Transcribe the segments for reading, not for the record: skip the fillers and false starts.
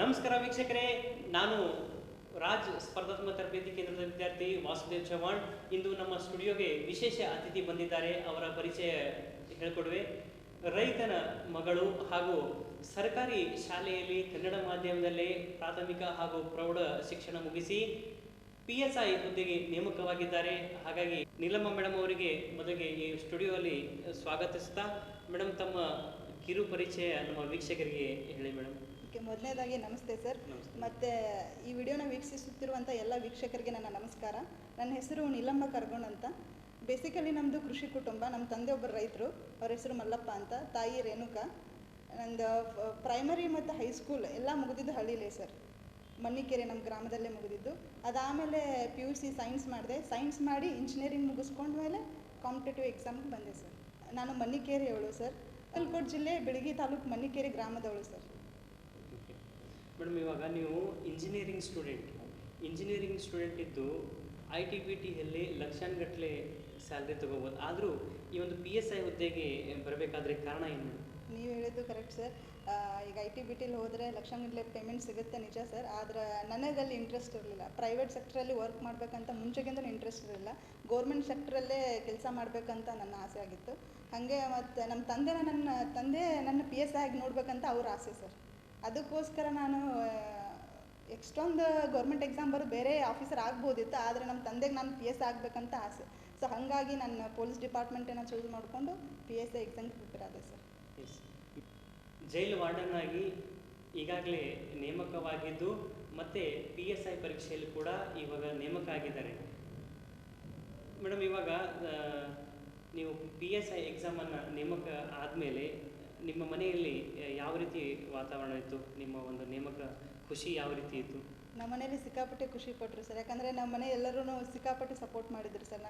ನಮಸ್ಕಾರ ವೀಕ್ಷಕರೇ, ನಾನು ರಾಜ್ ಸ್ಪರ್ಧಾತ್ಮಕ ತರಬೇತಿ ಕೇಂದ್ರದ ವಿದ್ಯಾರ್ಥಿ ವಾಸುದೇವ್ ಚವಾಣ್. ಇಂದು ನಮ್ಮ ಸ್ಟುಡಿಯೋಗೆ ವಿಶೇಷ ಅತಿಥಿ ಬಂದಿದ್ದಾರೆ. ಅವರ ಪರಿಚಯ ಹೇಳಿಕೊಡುವೆ. ರೈತನ ಮಗಳು ಹಾಗೂ ಸರ್ಕಾರಿ ಶಾಲೆಯಲ್ಲಿ ಕನ್ನಡ ಮಾಧ್ಯಮದಲ್ಲೇ ಪ್ರಾಥಮಿಕ ಹಾಗೂ ಪ್ರೌಢ ಶಿಕ್ಷಣ ಮುಗಿಸಿ PSI ಹುದ್ದೆಗೆ ನೇಮಕವಾಗಿದ್ದಾರೆ. ಹಾಗಾಗಿ ನೀಲಮ್ಮ ಮೇಡಮ್ ಅವರಿಗೆ ಮೊದಲಿಗೆ ಈ ಸ್ಟುಡಿಯೋಲ್ಲಿ ಸ್ವಾಗತಿಸ್ತಾ, ಮೇಡಮ್ ತಮ್ಮ ಕಿರು ಪರಿಚಯ ನಮ್ಮ ವೀಕ್ಷಕರಿಗೆ ಹೇಳಿ ಮೇಡಮ್. ಮೊದಲನೇದಾಗಿ ನಮಸ್ತೆ ಸರ್. ಮತ್ತು ಈ ವಿಡಿಯೋನ ವೀಕ್ಷಿಸುತ್ತಿರುವಂಥ ಎಲ್ಲ ವೀಕ್ಷಕರಿಗೆ ನನ್ನ ನಮಸ್ಕಾರ. ನನ್ನ ಹೆಸರು ನೀಲಮ್ಮ ಕರ್ಗೋಣ್ ಅಂತ. ಬೇಸಿಕಲಿ ನಮ್ಮದು ಕೃಷಿ ಕುಟುಂಬ. ನಮ್ಮ ತಂದೆ ಒಬ್ಬರು ರೈತರು, ಅವ್ರ ಹೆಸರು ಮಲ್ಲಪ್ಪ ಅಂತ, ತಾಯಿ ರೇಣುಕಾ. ನಂದು ಪ್ರೈಮರಿ ಮತ್ತು ಹೈಸ್ಕೂಲ್ ಎಲ್ಲ ಮುಗಿದಿದ್ದು ಹಳ್ಳಿಲೇ ಸರ್, ಮಣ್ಣಿಕೆರೆ ನಮ್ಮ ಗ್ರಾಮದಲ್ಲೇ ಮುಗಿದಿದ್ದು. ಅದಾದಮೇಲೆ PUC ಸೈನ್ಸ್ ಮಾಡಿದೆ. ಸೈನ್ಸ್ ಮಾಡಿ ಇಂಜಿನಿಯರಿಂಗ್ ಮುಗಿಸ್ಕೊಂಡ್ಮೇಲೆ ಕಾಂಪಿಟೇಟಿವ್ ಎಕ್ಸಾಮ್ಗೆ ಬಂದೆ ಸರ್. ನಾನು ಮಣ್ಣಿಕೆರೆಯವಳು ಸರ್. ಬಾಗಲಕೋಟೆ ಜಿಲ್ಲೆ ಬಿಳಗಿ ತಾಲೂಕು ಮಣ್ಣಿಕೆರೆ ಗ್ರಾಮದವಳು ಸರ್. ಮೇಡಮ್, ಇವಾಗ ನೀವು ಇಂಜಿನಿಯರಿಂಗ್ ಸ್ಟೂಡೆಂಟ್ ಇದ್ದು ITBTಯಲ್ಲಿ ಲಕ್ಷಾನುಗಟ್ಟಲೆ ಸ್ಯಾಲ್ರಿ ತೊಗೋಬೋದು. ಆದರೂ ಈ ಒಂದು PSI ಹುದ್ದೆಗೆ ಬರಬೇಕಾದ್ರೆ ಕಾರಣ ಏನು? ನೀವು ಹೇಳಿದ್ದು ಕರೆಕ್ಟ್ ಸರ್. ಈಗ ITBTಲಿ ಹೋದರೆ ಲಕ್ಷಾನುಗಟ್ಟಲೆ ಪೇಮೆಂಟ್ ಸಿಗುತ್ತೆ ನಿಜ ಸರ್. ಆದರೆ ನನಗಲ್ಲಿ ಇಂಟ್ರೆಸ್ಟ್ ಇರಲಿಲ್ಲ. ಪ್ರೈವೇಟ್ ಸೆಕ್ಟ್ರಲ್ಲಿ ವರ್ಕ್ ಮಾಡಬೇಕಂತ ಮುಂಚೆಗಿಂತಲೂ ಇಂಟ್ರೆಸ್ಟ್ ಇರಲಿಲ್ಲ. ಗೌರ್ಮೆಂಟ್ ಸೆಕ್ಟ್ರಲ್ಲೇ ಕೆಲಸ ಮಾಡಬೇಕಂತ ನನ್ನ ಆಸೆ ಆಗಿತ್ತು. ಹಾಗೆ ಮತ್ತು ನಮ್ಮ ತಂದೆ ನನ್ನ PSI ಆಗಿ ನೋಡಬೇಕಂತ ಅವ್ರ ಆಸೆ ಸರ್. ಅದಕ್ಕೋಸ್ಕರ ನಾನು ಎಷ್ಟೊಂದು ಗೌರ್ಮೆಂಟ್ ಎಕ್ಸಾಮ್ ಬರೋದು ಬೇರೆ ಆಫೀಸರ್ ಆಗ್ಬೋದಿತ್ತು, ಆದರೆ ನಮ್ಮ ತಂದೆಗೆ ನಾನು PSI ಆಗಬೇಕಂತ ಆಸೆ. ಸೊ ಹಾಗಾಗಿ ನಾನು ಪೊಲೀಸ್ ಡಿಪಾರ್ಟ್ಮೆಂಟನ್ನು ಚೂಸ್ ಮಾಡಿಕೊಂಡು PSI ಎಕ್ಸಾಮ್ಗೆ ಪ್ರಿಪೇರ್ ಆದೆ ಸರ್. ಜೈಲು ವಾರ್ಡನ್ ಆಗಿ ಈಗಾಗಲೇ ನೇಮಕವಾಗಿದ್ದು ಮತ್ತು PSI ಪರೀಕ್ಷೆಯಲ್ಲಿ ಕೂಡ ಇವಾಗ ನೇಮಕ ಆಗಿದ್ದಾರೆ. ಮೇಡಮ್, ಇವಾಗ ನೀವು PSI ಎಕ್ಸಾಮನ್ನು ನೇಮಕ ಆದಮೇಲೆ ನಿಮ್ಮ ಮನೆಯಲ್ಲಿ ಯಾವ ರೀತಿ ವಾತಾವರಣ ಇತ್ತು? ನಿಮ್ಮ ಒಂದು ನೇಮಕ ಖುಷಿ ಯಾವ ರೀತಿ ಇತ್ತು? ನಮ್ಮ ಮನೇಲಿ ಸಿಕ್ಕಾಪಟ್ಟೆ ಖುಷಿ ಪಟ್ಟರು ಸರ್. ಯಾಕಂದರೆ ನಮ್ಮ ಮನೆ ಎಲ್ಲರೂ ಸಿಕ್ಕಾಪಟ್ಟೆ ಸಪೋರ್ಟ್ ಮಾಡಿದ್ರು ಸರ್.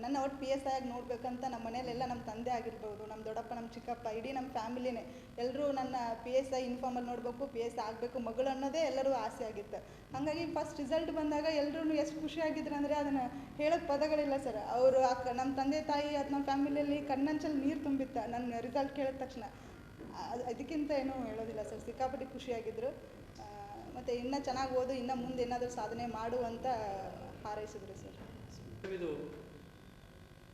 ನನ್ನ ಒಟ್ಟು PSI ಆಗಿ ನೋಡಬೇಕಂತ ನಮ್ಮ ಮನೆಯಲ್ಲೆಲ್ಲ, ನಮ್ಮ ತಂದೆ ಆಗಿರ್ಬೋದು, ನಮ್ಮ ದೊಡ್ಡಪ್ಪ, ನಮ್ಮ ಚಿಕ್ಕಪ್ಪ, ಇಡೀ ನಮ್ಮ ಫ್ಯಾಮಿಲಿನೇ ಎಲ್ಲರೂ ನನ್ನ PSI ಇನ್ಫಾರ್ಮಲ್ಲಿ ನೋಡಬೇಕು, PSI ಆಗಬೇಕು ಮಗಳು ಅನ್ನೋದೇ ಎಲ್ಲರೂ ಆಸೆ ಆಗಿತ್ತು. ಹಾಗಾಗಿ ಫಸ್ಟ್ ರಿಸಲ್ಟ್ ಬಂದಾಗ ಎಲ್ಲರೂ ಎಷ್ಟು ಖುಷಿಯಾಗಿದ್ರು ಅಂದರೆ ಅದನ್ನು ಹೇಳೋಕ್ಕೆ ಪದಗಳಿಲ್ಲ ಸರ್. ಅವರು ನಮ್ಮ ತಂದೆ ತಾಯಿ ಅದು ನಮ್ಮ ಫ್ಯಾಮಿಲಿಯಲ್ಲಿ ಕಣ್ಣಂಚಲ್ಲಿ ನೀರು ತುಂಬಿತ್ತು ನನ್ನ ರಿಸಲ್ಟ್ ಕೇಳಿದ ತಕ್ಷಣ. ಅದಕ್ಕಿಂತ ಏನೂ ಹೇಳೋದಿಲ್ಲ ಸರ್. ಸಿಕ್ಕಾಪಟ್ಟೆ ಖುಷಿಯಾಗಿದ್ದರು. ಮತ್ತು ಇನ್ನೂ ಚೆನ್ನಾಗಿ ಓದು, ಇನ್ನು ಮುಂದೆ ಏನಾದರೂ ಸಾಧನೆ ಮಾಡು ಅಂತ ಹಾರೈಸಿದ್ರು ಸರ್. ಇದು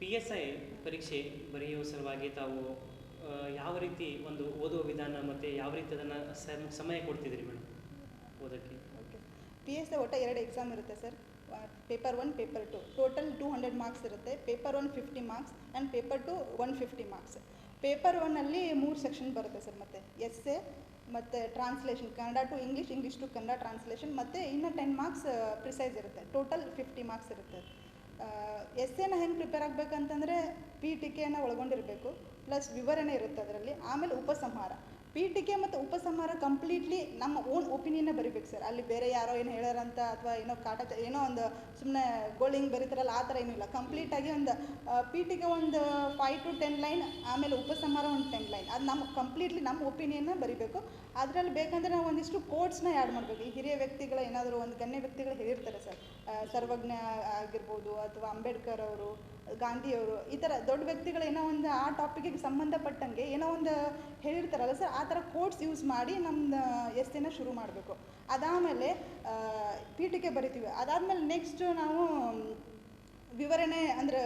PSI ಪರೀಕ್ಷೆ ಬರೆಯುವ ಸಲುವಾಗಿ ತಾವು ಯಾವ ರೀತಿ ಒಂದು ಓದುವ ವಿಧಾನ ಮತ್ತು ಯಾವ ರೀತಿ ಅದನ್ನು ಸಮಯ ಕೊಡ್ತಿದ್ರಿ ಮೇಡಮ್ ಓದೋಕ್ಕೆ? ಓಕೆ, PSI ಒಟ್ಟು 2 ಎಕ್ಸಾಮ್ ಇರುತ್ತೆ sir. Paper 1, paper 2. Total 200 marks ಇರುತ್ತೆ. Paper 1 50 marks and paper 2 150 marks. Paper 1ಅಲ್ಲಿ 3 ಸೆಕ್ಷನ್ ಬರುತ್ತೆ ಸರ್. ಮತ್ತು ಎಸ್ಸೆ ಮತ್ತು translation, Kannada to English, English to Kannada translation, ಮತ್ತು ಇನ್ನು 10 ಮಾರ್ಕ್ಸ್ ಪ್ರಿಸೈಸ್ ಇರುತ್ತೆ. ಟೋಟಲ್ 50 ಮಾರ್ಕ್ಸ್ ಇರುತ್ತೆ. ಎಸ್ಸೆನ ಹೆಂಗೆ ಪ್ರಿಪೇರ್ ಆಗಬೇಕಂತಂದರೆ ಪೀಠಿಕೆಯನ್ನು ಒಳಗೊಂಡಿರಬೇಕು, ಪ್ಲಸ್ ವಿವರಣೆ ಇರುತ್ತೆ ಅದರಲ್ಲಿ. ಆಮೇಲೆ ಉಪಸಂಹಾರ. ಪೀಠಿಕೆ ಮತ್ತು ಉಪಸಂಹಾರ ಕಂಪ್ಲೀಟ್ಲಿ ನಮ್ಮ ಓನ್ ಒಪಿನಿಯನ್ನೇ ಬರಿಬೇಕು ಸರ್. ಅಲ್ಲಿ ಬೇರೆ ಯಾರೋ ಏನು ಹೇಳ್ಯಾರಂತ ಅಥವಾ ಏನೋ ಒಂದು ಸುಮ್ಮನೆ ಗೋಳಿಂಗ್ ಬರೀತಾರಲ್ಲ ಆ ಥರ ಏನೂ ಇಲ್ಲ. ಕಂಪ್ಲೀಟಾಗಿ ಒಂದು ಪೀಠಿಕೆ ಒಂದು 5 to 10 ಲೈನ್, ಆಮೇಲೆ ಉಪಸಂಹಾರ ಒಂದು 10 ಲೈನ್. ಅದು ನಮ್ಮ ಕಂಪ್ಲೀಟ್ಲಿ ನಮ್ಮ ಒಪಿನಿಯನ್ನ ಬರಿಬೇಕು. ಅದರಲ್ಲಿ ಬೇಕಂದರೆ ನಾವು ಒಂದಿಷ್ಟು ಕೋಟ್ಸ್ನ ಆ್ಯಡ್ ಮಾಡಬೇಕು. ಈ ಹಿರಿಯ ವ್ಯಕ್ತಿಗಳ ಏನಾದರೂ ಒಂದು ಗಣ್ಯ ವ್ಯಕ್ತಿಗಳು ಹೇಳಿರ್ತಾರೆ ಸರ್. ಸರ್ವಜ್ಞ ಆಗಿರ್ಬೋದು, ಅಥವಾ ಅಂಬೇಡ್ಕರ್ ಅವರು, ಗಾಂಧಿಯವರು, ಈ ಥರ ದೊಡ್ಡ ವ್ಯಕ್ತಿಗಳು ಏನೋ ಒಂದು ಆ ಟಾಪಿಕ್ಗೆ ಸಂಬಂಧಪಟ್ಟಂಗೆ ಏನೋ ಒಂದು ಹೇಳಿರ್ತಾರಲ್ಲ ಸರ್, ಆ ಥರ ಕೋಟ್ಸ್ ಯೂಸ್ ಮಾಡಿ ನಮ್ಮದು ಎಸ್ಸೆನ ಶುರು ಮಾಡಬೇಕು. ಅದಾದಮೇಲೆ ಪೀಠಿಕೆ ಬರಿತೀವಿ. ಅದಾದಮೇಲೆ ನೆಕ್ಸ್ಟ್ ನಾವು ವಿವರಣೆ ಅಂದರೆ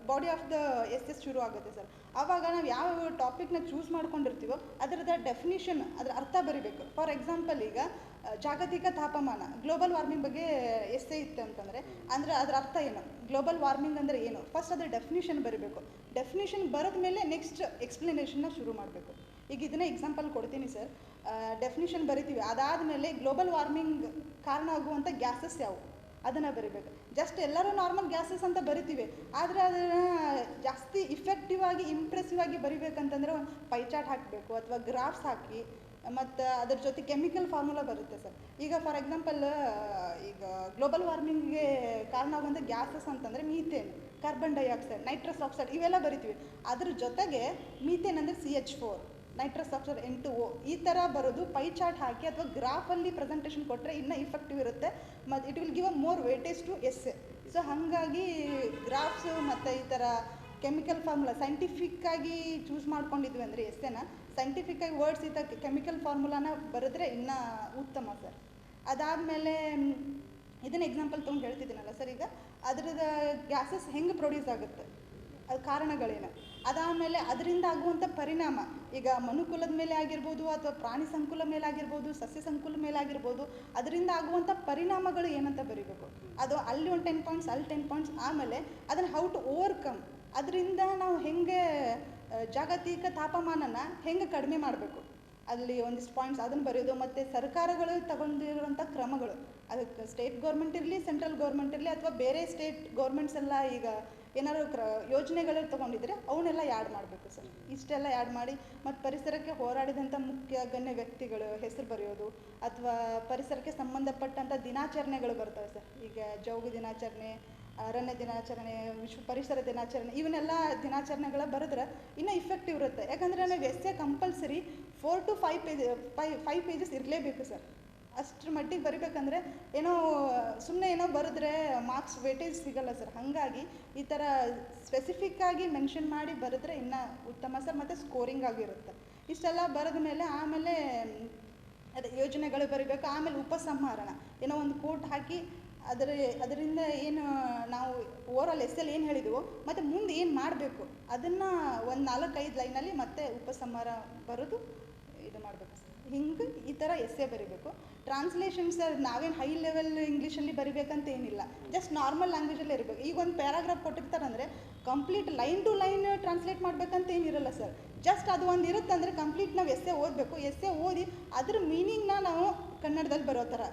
ಬಾಡಿ ಆಫ್ ದ ಎಸ್ಸೆ ಶುರು ಆಗುತ್ತೆ ಸರ್. ಆವಾಗ ನಾವು ಯಾವ ಟಾಪಿಕ್ನ ಚೂಸ್ ಮಾಡ್ಕೊಂಡಿರ್ತೀವೋ ಅದರದ ಡೆಫಿನಿಷನ್, ಅದರ ಅರ್ಥ ಬರಿಬೇಕು. ಫಾರ್ ಎಕ್ಸಾಂಪಲ್, ಈಗ ಜಾಗತಿಕ ತಾಪಮಾನ, ಗ್ಲೋಬಲ್ ವಾರ್ಮಿಂಗ್ ಬಗ್ಗೆ ಎಸ್ಸೆ ಇತ್ತು ಅಂತಂದರೆ ಅದರ ಅರ್ಥ ಏನು, ಗ್ಲೋಬಲ್ ವಾರ್ಮಿಂಗ್ ಅಂದರೆ ಏನು, ಫಸ್ಟ್ ಅದರ ಡೆಫಿನಿಷನ್ ಬರೀಬೇಕು. ಡೆಫಿನಿಷನ್ ಬರೆದ ಮೇಲೆ ನೆಕ್ಸ್ಟ್ ಎಕ್ಸ್ಪ್ಲನೇಷನ್ನ ಶುರು ಮಾಡಬೇಕು. ಈಗ ಇದನ್ನೇ ಎಕ್ಸಾಂಪಲ್ ಕೊಡ್ತೀನಿ ಸರ್. ಡೆಫಿನಿಷನ್ ಬರಿತೀವಿ. ಅದಾದಮೇಲೆ ಗ್ಲೋಬಲ್ ವಾರ್ಮಿಂಗ್ ಕಾರಣ ಆಗುವಂಥ ಗ್ಯಾಸಸ್ ಯಾವುವು ಅದನ್ನು ಬರಿಬೇಕು. ಜಸ್ಟ್ ಎಲ್ಲರೂ ನಾರ್ಮಲ್ ಗ್ಯಾಸಸ್ ಅಂತ ಬರಿತೀವಿ, ಆದರೆ ಅದನ್ನು ಜಾಸ್ತಿ ಇಫೆಕ್ಟಿವ್ ಆಗಿ ಇಂಪ್ರೆಸಿವ್ ಆಗಿ ಬರಿಬೇಕಂತಂದರೆ ಒಂದು ಪೈ ಚಾರ್ಟ್ ಹಾಕಬೇಕು, ಅಥವಾ ಗ್ರಾಫ್ಸ್ ಹಾಕಿ, ಮತ್ತು ಅದ್ರ ಜೊತೆ ಕೆಮಿಕಲ್ ಫಾರ್ಮುಲಾ ಬರುತ್ತೆ ಸರ್. ಈಗ ಫಾರ್ ಎಕ್ಸಾಂಪಲ್, ಈಗ ಗ್ಲೋಬಲ್ ವಾರ್ಮಿಂಗ್ಗೆ ಕಾರಣ ಆಗುವಂಥ ಗ್ಯಾಸಸ್ ಅಂತಂದರೆ methane, carbon dioxide, nitrous oxide ಇವೆಲ್ಲ ಬರಿತೀವಿ. ಅದ್ರ ಜೊತೆಗೆ ಮೀಥೇನ್ ಅಂದರೆ CH4, ನೈಟ್ರಸ್ ಆಕ್ಸೈಡ್ N2O, ಈ ಥರ ಬರೋದು ಪೈ ಚಾರ್ಟ್ ಹಾಕಿ ಅಥವಾ ಗ್ರಾಫಲ್ಲಿ ಪ್ರೆಸೆಂಟೇಷನ್ ಕೊಟ್ಟರೆ ಇನ್ನೂ ಇಫೆಕ್ಟಿವ್ ಇರುತ್ತೆ. ಮತ್ತು it will give a more weightage to essay. So ಹಾಗಾಗಿ ಗ್ರಾಫ್ಸು ಮತ್ತು ಈ ಥರ ಕೆಮಿಕಲ್ ಫಾರ್ಮುಲಾ ಸೈಂಟಿಫಿಕ್ಕಾಗಿ ಚೂಸ್ ಮಾಡ್ಕೊಂಡಿದ್ವಿ ಅಂದರೆ ಎಸ್ಸೆನ ಸೈಂಟಿಫಿಕಾಗಿ ವರ್ಡ್ಸ್ ಇದ್ದ ಕೆಮಿಕಲ್ ಫಾರ್ಮುಲಾನ ಬರೆದ್ರೆ ಇನ್ನೂ ಉತ್ತಮ ಸರ್. ಅದಾದಮೇಲೆ ಇದನ್ನ ಎಕ್ಸಾಂಪಲ್ ತೊಗೊಂಡು ಹೇಳ್ತಿದ್ದೀನಲ್ಲ ಸರ್, ಈಗ ಅದ್ರದ್ದು ಗ್ಯಾಸಸ್ ಹೆಂಗೆ ಪ್ರೊಡ್ಯೂಸ್ ಆಗುತ್ತೆ, ಅದು ಕಾರಣಗಳೇನು, ಅದಾದಮೇಲೆ ಅದರಿಂದ ಆಗುವಂಥ ಪರಿಣಾಮ ಈಗ ಮನುಕುಲದ ಮೇಲೆ ಆಗಿರ್ಬೋದು ಅಥವಾ ಪ್ರಾಣಿ ಸಂಕುಲ ಮೇಲೆ ಆಗಿರ್ಬೋದು, ಸಸ್ಯ ಸಂಕುಲ ಮೇಲೆ ಆಗಿರ್ಬೋದು, ಅದರಿಂದ ಆಗುವಂಥ ಪರಿಣಾಮಗಳು ಏನಂತ ಬರೀಬೇಕು. ಅದು ಅಲ್ಲಿ ಒಂದು 10 ಪಾಯಿಂಟ್ಸ್, ಅಲ್ಲಿ 10 ಪಾಯಿಂಟ್ಸ್. ಆಮೇಲೆ ಅದನ್ನು ಹೌ ಟು ಓವರ್ಕಮ್, ಅದರಿಂದ ನಾವು ಹೆಂಗೆ ಜಾಗತಿಕ ತಾಪಮಾನನ ಹೆಂಗೆ ಕಡಿಮೆ ಮಾಡಬೇಕು, ಅಲ್ಲಿ ಒಂದಿಷ್ಟು ಪಾಯಿಂಟ್ಸ್ ಅದನ್ನು ಬರೆಯೋದು. ಮತ್ತು ಸರ್ಕಾರಗಳು ತಗೊಂಡಿರುವಂಥ ಕ್ರಮಗಳು, ಅದಕ್ಕೆ ಸ್ಟೇಟ್ ಗೌರ್ಮೆಂಟ್ ಇರಲಿ, ಸೆಂಟ್ರಲ್ ಗೌರ್ಮೆಂಟ್ ಇರಲಿ, ಅಥವಾ ಬೇರೆ ಸ್ಟೇಟ್ ಗೌರ್ಮೆಂಟ್ಸ್ ಎಲ್ಲ ಈಗ ಏನಾದ್ರು ಯೋಜನೆಗಳು ತೊಗೊಂಡಿದ್ರೆ ಅವನ್ನೆಲ್ಲ ಆ್ಯಡ್ ಮಾಡಬೇಕು ಸರ್. ಇಷ್ಟೆಲ್ಲ ಆ್ಯಡ್ ಮಾಡಿ ಮತ್ತು ಪರಿಸರಕ್ಕೆ ಹೋರಾಡಿದಂಥ ಮುಖ್ಯ ಗಣ್ಯ ವ್ಯಕ್ತಿಗಳು ಹೆಸರು ಬರೆಯೋದು, ಅಥವಾ ಪರಿಸರಕ್ಕೆ ಸಂಬಂಧಪಟ್ಟಂಥ ದಿನಾಚರಣೆಗಳು ಬರ್ತವೆ ಸರ್. ಈಗ ಜೌಗು ದಿನಾಚರಣೆ, ಅರಣ್ಯ ದಿನಾಚರಣೆ, ವಿಶ್ವ ಪರಿಸರ ದಿನಾಚರಣೆ, ಇವನ್ನೆಲ್ಲ ದಿನಾಚರಣೆಗಳ ಬರೆದ್ರೆ ಇನ್ನೂ ಇಫೆಕ್ಟಿವ್ ಇರುತ್ತೆ. ಯಾಕಂದರೆ ನಾವು ಎಸ್ಸೆ ಕಂಪಲ್ಸರಿ 4 to 5 ಪೇಜಸ್ ಇರಲೇಬೇಕು ಸರ್. ಅಷ್ಟರ ಮಟ್ಟಿಗೆ ಬರಿಬೇಕಂದ್ರೆ ಏನೋ ಸುಮ್ಮನೆ ಏನೋ ಬರೆದ್ರೆ ಮಾರ್ಕ್ಸ್ ವೇಟೇಜ್ ಸಿಗಲ್ಲ ಸರ್. ಹಾಗಾಗಿ ಈ ಥರ ಸ್ಪೆಸಿಫಿಕ್ಕಾಗಿ ಮೆನ್ಷನ್ ಮಾಡಿ ಬರೆದ್ರೆ ಇನ್ನೂ ಉತ್ತಮ ಸರ್, ಮತ್ತು ಸ್ಕೋರಿಂಗ್ ಆಗಿರುತ್ತೆ. ಇಷ್ಟೆಲ್ಲ ಬರೆದ ಮೇಲೆ ಆಮೇಲೆ ಅದೇ ಯೋಜನೆಗಳು ಬರೀಬೇಕು. ಆಮೇಲೆ ಉಪಸಂಹಾರಣ, ಏನೋ ಒಂದು ಕೋಟ್ ಹಾಕಿ ಅದರಿಂದ ಏನು ನಾವು ಓವರಾಲ್ ಎಸ್ಸಲ್ಲಿ ಏನು ಹೇಳಿದ್ವೋ ಮತ್ತು ಮುಂದೆ ಏನು ಮಾಡಬೇಕು ಅದನ್ನು ಒಂದು 4-5 ಲೈನಲ್ಲಿ ಮತ್ತೆ ಉಪಸಂಹಾರ ಬರೆದು ಇದು ಮಾಡಬೇಕು ಸರ್. ಹಿಂಗೆ ಈ ಥರ ಎಸ್ಸೆ ಬರೀಬೇಕು. ಟ್ರಾನ್ಸ್ಲೇಷನ್ ಸರ್ ನಾವೇನು ಹೈ ಲೆವೆಲ್ ಇಂಗ್ಲೀಷಲ್ಲಿ ಬರಿಬೇಕಂತ ಏನಿಲ್ಲ, ಜಸ್ಟ್ ನಾರ್ಮಲ್ ಲ್ಯಾಂಗ್ವೇಜಲ್ಲೇ ಇರಬೇಕು. ಈಗ ಒಂದು ಪ್ಯಾರಾಗ್ರಾಫ್ ಕೊಟ್ಟಿರ್ತಾರಂದರೆ complete line to line translate ಮಾಡಬೇಕಂತ ಏನಿರಲ್ಲ ಸರ್. ಜಸ್ಟ್ ಅದು ಒಂದು ಇರುತ್ತಂದರೆ ಕಂಪ್ಲೀಟ್ ನಾವು ಎಸ್ಸೆ ಓದಬೇಕು. ಎಸ್ಸೆ ಓದಿ ಅದ್ರ ಮೀನಿಂಗ್ನ ನಾವು ಕನ್ನಡದಲ್ಲಿ ಬರೋ ಥರ,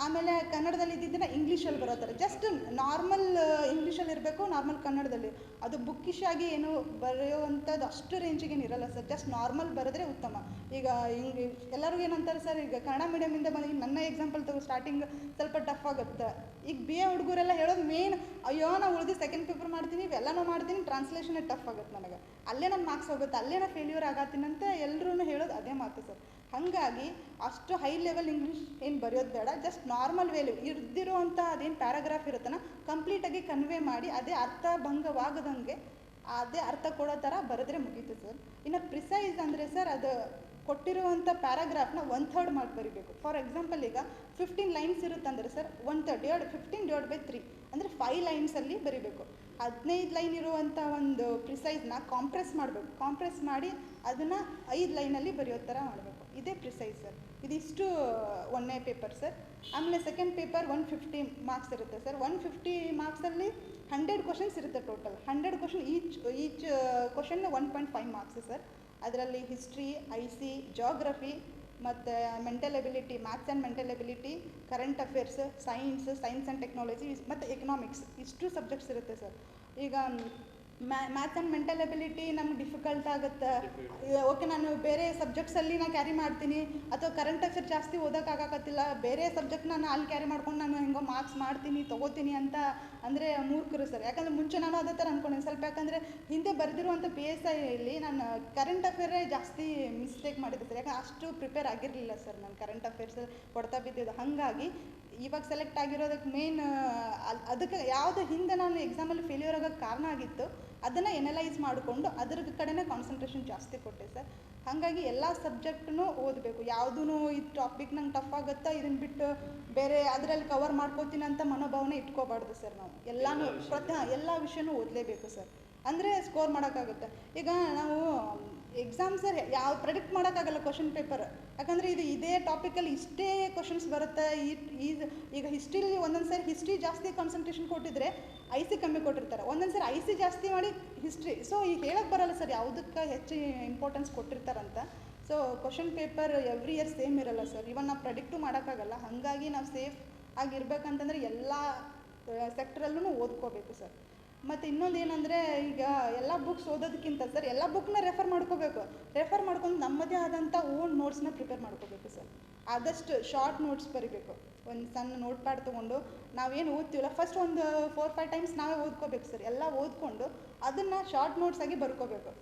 ಆಮೇಲೆ ಕನ್ನಡದಲ್ಲಿ ಇದ್ದಿದ್ದನ್ನು ಇಂಗ್ಲೀಷಲ್ಲಿ ಬರೋ ಥರ, ಜಸ್ಟ್ ನಾರ್ಮಲ್ ಇಂಗ್ಲೀಷಲ್ಲಿ ಇರಬೇಕು, ನಾರ್ಮಲ್ ಕನ್ನಡದಲ್ಲಿ. ಅದು ಬುಕ್ಕಿಶ್ ಆಗಿ ಏನು ಬರೆಯುವಂಥದ್ದು ಅಷ್ಟು ರೇಂಜಿಗೇನು ಇರಲ್ಲ ಸರ್. ಜಸ್ಟ್ ನಾರ್ಮಲ್ ಬರೆದ್ರೆ ಉತ್ತಮ. ಈಗ ಹಿಂಗೆ ಎಲ್ಲರೂ ಏನಂತಾರೆ ಸರ್, ಈಗ ಕನ್ನಡ ಮೀಡಿಯಮಿಂದ ಬಂದು ನನ್ನ ಎಕ್ಸಾಂಪಲ್ ತಗೋ, ಸ್ಟಾರ್ಟಿಂಗ್ ಸ್ವಲ್ಪ ಟಫ್ ಆಗುತ್ತೆ. ಈಗ BA ಹುಡುಗರೆಲ್ಲ ಹೇಳೋದು ಮೇನ್, ಅಯ್ಯೋ ನಾವು ಉಳಿದು ಸೆಕೆಂಡ್ ಪೇಪರ್ ಮಾಡ್ತೀನಿ, ಇವೆಲ್ಲನೂ ಮಾಡ್ತೀನಿ, ಟ್ರಾನ್ಸ್ಲೇಷನ್ನೇ ಟಫ್ ಆಗುತ್ತೆ ನನಗೆ, ಅಲ್ಲೇ ನನ್ನ ಮಾರ್ಕ್ಸ್ ಹೋಗುತ್ತೆ, ಅಲ್ಲೇ ನಾನು ಫೇಲ್ಯೂರ್ ಆಗತ್ತೀನಿ ಅಂತ ಎಲ್ಲರೂ ಹೇಳೋದು ಅದೇ ಮಾತು ಸರ್. ಹಾಗಾಗಿ ಅಷ್ಟು ಹೈ ಲೆವೆಲ್ ಇಂಗ್ಲೀಷ್ ಏನು ಬರೆಯೋದು ಬೇಡ, ಜಸ್ಟ್ ನಾರ್ಮಲ್ ವೇಲು ಇರ್ದಿರೋವಂಥ ಅದೇನು ಪ್ಯಾರಾಗ್ರಾಫ್ ಇರುತ್ತನ ಕಂಪ್ಲೀಟಾಗಿ ಕನ್ವೆ ಮಾಡಿ ಅದೇ ಅರ್ಥ ಭಂಗವಾಗದಂಗೆ ಅದೇ ಅರ್ಥ ಕೊಡೋ ಥರ ಬರೆದ್ರೆ ಮುಗೀತು ಸರ್. ಇನ್ನು ಪ್ರಿಸೈಸ್ ಅಂದರೆ ಸರ್, ಅದು ಕೊಟ್ಟಿರುವಂಥ ಪ್ಯಾರಾಗ್ರಾಫ್ನ 1/3 ಮಾಡಿ ಬರೀಬೇಕು. ಫಾರ್ ಎಕ್ಸಾಂಪಲ್ ಈಗ 15 ಲೈನ್ಸ್ ಇರುತ್ತಂದರೆ ಸರ್ 1/3 15/3 ಅಂದರೆ 5 ಲೈನ್ಸಲ್ಲಿ ಬರೀಬೇಕು. 15 ಲೈನ್ ಇರುವಂಥ ಒಂದು ಪ್ರಿಸೈಸ್ನ ಕಾಂಪ್ರೆಸ್ ಮಾಡಬೇಕು. ಕಾಂಪ್ರೆಸ್ ಮಾಡಿ ಅದನ್ನು 5 ಲೈನಲ್ಲಿ ಬರೆಯೋ ಥರ ಮಾಡಬೇಕು. ಇದೇ ಪ್ರಿಸೈಸ್ ಸರ್. ಇದಿಷ್ಟು 1ನೇ ಪೇಪರ್ ಸರ್. ಆಮೇಲೆ ಸೆಕೆಂಡ್ ಪೇಪರ್ 150 ಮಾರ್ಕ್ಸ್ ಇರುತ್ತೆ ಸರ್. 150 ಮಾರ್ಕ್ಸಲ್ಲಿ 100 ಕ್ವಶನ್ಸ್ ಇರುತ್ತೆ total. 100 question each question 1.5 marks sir. ಅದರಲ್ಲಿ ಹಿಸ್ಟ್ರಿ, IC, ಜಾಗ್ರಫಿ ಮತ್ತು mental ability, maths and mental ability, current affairs, science and technology ಮತ್ತು ಎಕನಾಮಿಕ್ಸ್, ಇಷ್ಟು ಸಬ್ಜೆಕ್ಟ್ಸ್ ಇರುತ್ತೆ sir. ಈಗ ಮ್ಯಾಥ್ಸ್ ಆ್ಯಂಡ್ ಮೆಂಟಲ್ ಎಬಿಲಿಟಿ ನಮ್ಗೆ difficult ಆಗುತ್ತೆ. ಓಕೆ, ನಾನು ಬೇರೆ ಸಬ್ಜೆಕ್ಟ್ಸಲ್ಲಿ ನಾನು ಕ್ಯಾರಿ ಮಾಡ್ತೀನಿ, ಅಥವಾ ಕರೆಂಟ್ ಅಫೇರ್ ಜಾಸ್ತಿ ಓದೋಕ್ಕಾಗತ್ತಿಲ್ಲ, ಬೇರೆ ಸಬ್ಜೆಕ್ಟ್ ನಾನು ಅಲ್ಲಿ ಕ್ಯಾರಿ ಮಾಡ್ಕೊಂಡು ನಾನು ಹೆಂಗೋ ಮಾರ್ಕ್ಸ್ ಮಾಡ್ತೀನಿ ತೊಗೋತೀನಿ ಅಂತ ಅಂದರೆ ಮೂರ್ಖರು ಸರ್. ಯಾಕಂದರೆ ಮುಂಚೆ ನಾನು ಅದೇ ಥರ ಅಂದ್ಕೊಂಡಿದ್ದೀನಿ ಸ್ವಲ್ಪ. ಯಾಕಂದರೆ ಹಿಂದೆ ಬರೆದಿರುವಂಥ PSIಯಲ್ಲಿ ನಾನು ಕರೆಂಟ್ ಅಫೇರೇ ಜಾಸ್ತಿ ಮಿಸ್ಟೇಕ್ ಮಾಡಿದ್ದೆ ಸರ್. ಯಾಕಂದ್ರೆ ಅಷ್ಟು ಪ್ರಿಪೇರ್ ಆಗಿರಲಿಲ್ಲ ಸರ್ ನಾನು ಕರೆಂಟ್ ಅಫೇರ್ಸ್ ಕೊಡ್ತಾ ಬಿದ್ದಿದ್ದು. ಹಾಗಾಗಿ ಇವಾಗ ಸೆಲೆಕ್ಟ್ ಆಗಿರೋದಕ್ಕೆ ಮೇನ್ ಅದಕ್ಕೆ ಯಾವುದು ಹಿಂದೆ ನಾನು ಎಕ್ಸಾಮಲ್ಲಿ ಫೇಲ್ಯೂರ್ ಆಗೋಕ್ಕೆ ಕಾರಣ ಆಗಿತ್ತು ಅದನ್ನು ಎನಲೈಸ್ ಮಾಡಿಕೊಂಡು ಅದ್ರ ಕಡೆನೇ ಕಾನ್ಸಂಟ್ರೇಷನ್ ಜಾಸ್ತಿ ಕೊಟ್ಟೆ ಸರ್. ಹಾಗಾಗಿ ಎಲ್ಲ ಸಬ್ಜೆಕ್ಟ್ನೂ ಓದಬೇಕು. ಯಾವುದೂ ಈ ಟಾಪಿಕ್ ನಂಗೆ ಟಫ್ ಆಗುತ್ತಾ ಇದನ್ನು ಬಿಟ್ಟು ಬೇರೆ ಅದರಲ್ಲಿ ಕವರ್ ಮಾಡ್ಕೋತೀನಿ ಅಂತ ಮನೋಭಾವನೆ ಇಟ್ಕೋಬಾರ್ದು ಸರ್. ನಾವು ಎಲ್ಲನೂ ಎಲ್ಲ ವಿಷಯನೂ ಓದಲೇಬೇಕು ಸರ್, ಅಂದರೆ ಸ್ಕೋರ್ ಮಾಡೋಕ್ಕಾಗುತ್ತೆ. ಈಗ ನಾವು ಎಕ್ಸಾಮ್ಸರ್ ಯಾವ ಪ್ರೆಡಿಕ್ಟ್ ಮಾಡೋಕ್ಕಾಗಲ್ಲ ಕ್ವಶನ್ ಪೇಪರ್. ಯಾಕಂದರೆ ಇದೇ ಟಾಪಿಕಲ್ಲಿ ಇಷ್ಟೇ ಕ್ವಶನ್ಸ್ ಬರುತ್ತೆ. ಈಗ ಹಿಸ್ಟ್ರಿಲಿ ಒಂದೊಂದು ಸಾರಿ ಹಿಸ್ಟ್ರಿ ಜಾಸ್ತಿ ಕಾನ್ಸಂಟ್ರೇಷನ್ ಕೊಟ್ಟಿದ್ರೆ IC ಕಮ್ಮಿ ಕೊಟ್ಟಿರ್ತಾರೆ, ಒಂದೊಂದು ಸಾರಿ IC ಜಾಸ್ತಿ ಮಾಡಿ ಹಿಸ್ಟ್ರಿ. ಸೊ ಈಗ ಹೇಳೋಕ್ಕೆ ಬರೋಲ್ಲ ಸರ್ ಯಾವುದಕ್ಕೆ ಹೆಚ್ಚು ಇಂಪಾರ್ಟೆನ್ಸ್ ಕೊಟ್ಟಿರ್ತಾರಂತ. So question paper every year same ಇರಲ್ಲ ಸರ್. ಇವನ್ ನಾವು ಪ್ರೆಡಿಕ್ಟು ಮಾಡೋಕ್ಕಾಗಲ್ಲ. ಹಾಗಾಗಿ ನಾವು ಸೇಫ್ ಆಗಿರ್ಬೇಕಂತಂದರೆ ಎಲ್ಲ ಸೆಕ್ಟ್ರಲ್ಲೂ ಓದ್ಕೋಬೇಕು ಸರ್. ಮತ್ತು ಇನ್ನೊಂದು ಏನಂದರೆ, ಈಗ ಎಲ್ಲ ಬುಕ್ಸ್ ಓದೋದಕ್ಕಿಂತ ಸರ್ ಎಲ್ಲ ಬುಕ್ನ ರೆಫರ್ ಮಾಡ್ಕೋಬೇಕು. ರೆಫರ್ ಮಾಡ್ಕೊಂಡು ನಮ್ಮದೇ ಆದಂಥ ಓನ್ ನೋಟ್ಸ್ನ ಪ್ರಿಪೇರ್ ಮಾಡ್ಕೋಬೇಕು ಸರ್. ಆದಷ್ಟು ಶಾರ್ಟ್ ನೋಟ್ಸ್ ಬರೀಬೇಕು. ಒಂದು ಸಣ್ಣ ನೋಟ್ ಪ್ಯಾಡ್ ತೊಗೊಂಡು ನಾವೇನು ಓದ್ತೀವಲ್ಲ ಫಸ್ಟ್ ಒಂದು 4-5 ಟೈಮ್ಸ್ ನಾವೇ ಓದ್ಕೋಬೇಕು ಸರ್. ಎಲ್ಲ ಓದ್ಕೊಂಡು ಅದನ್ನು ಶಾರ್ಟ್ ನೋಟ್ಸಾಗಿ ಬರ್ಕೋಬೇಕು.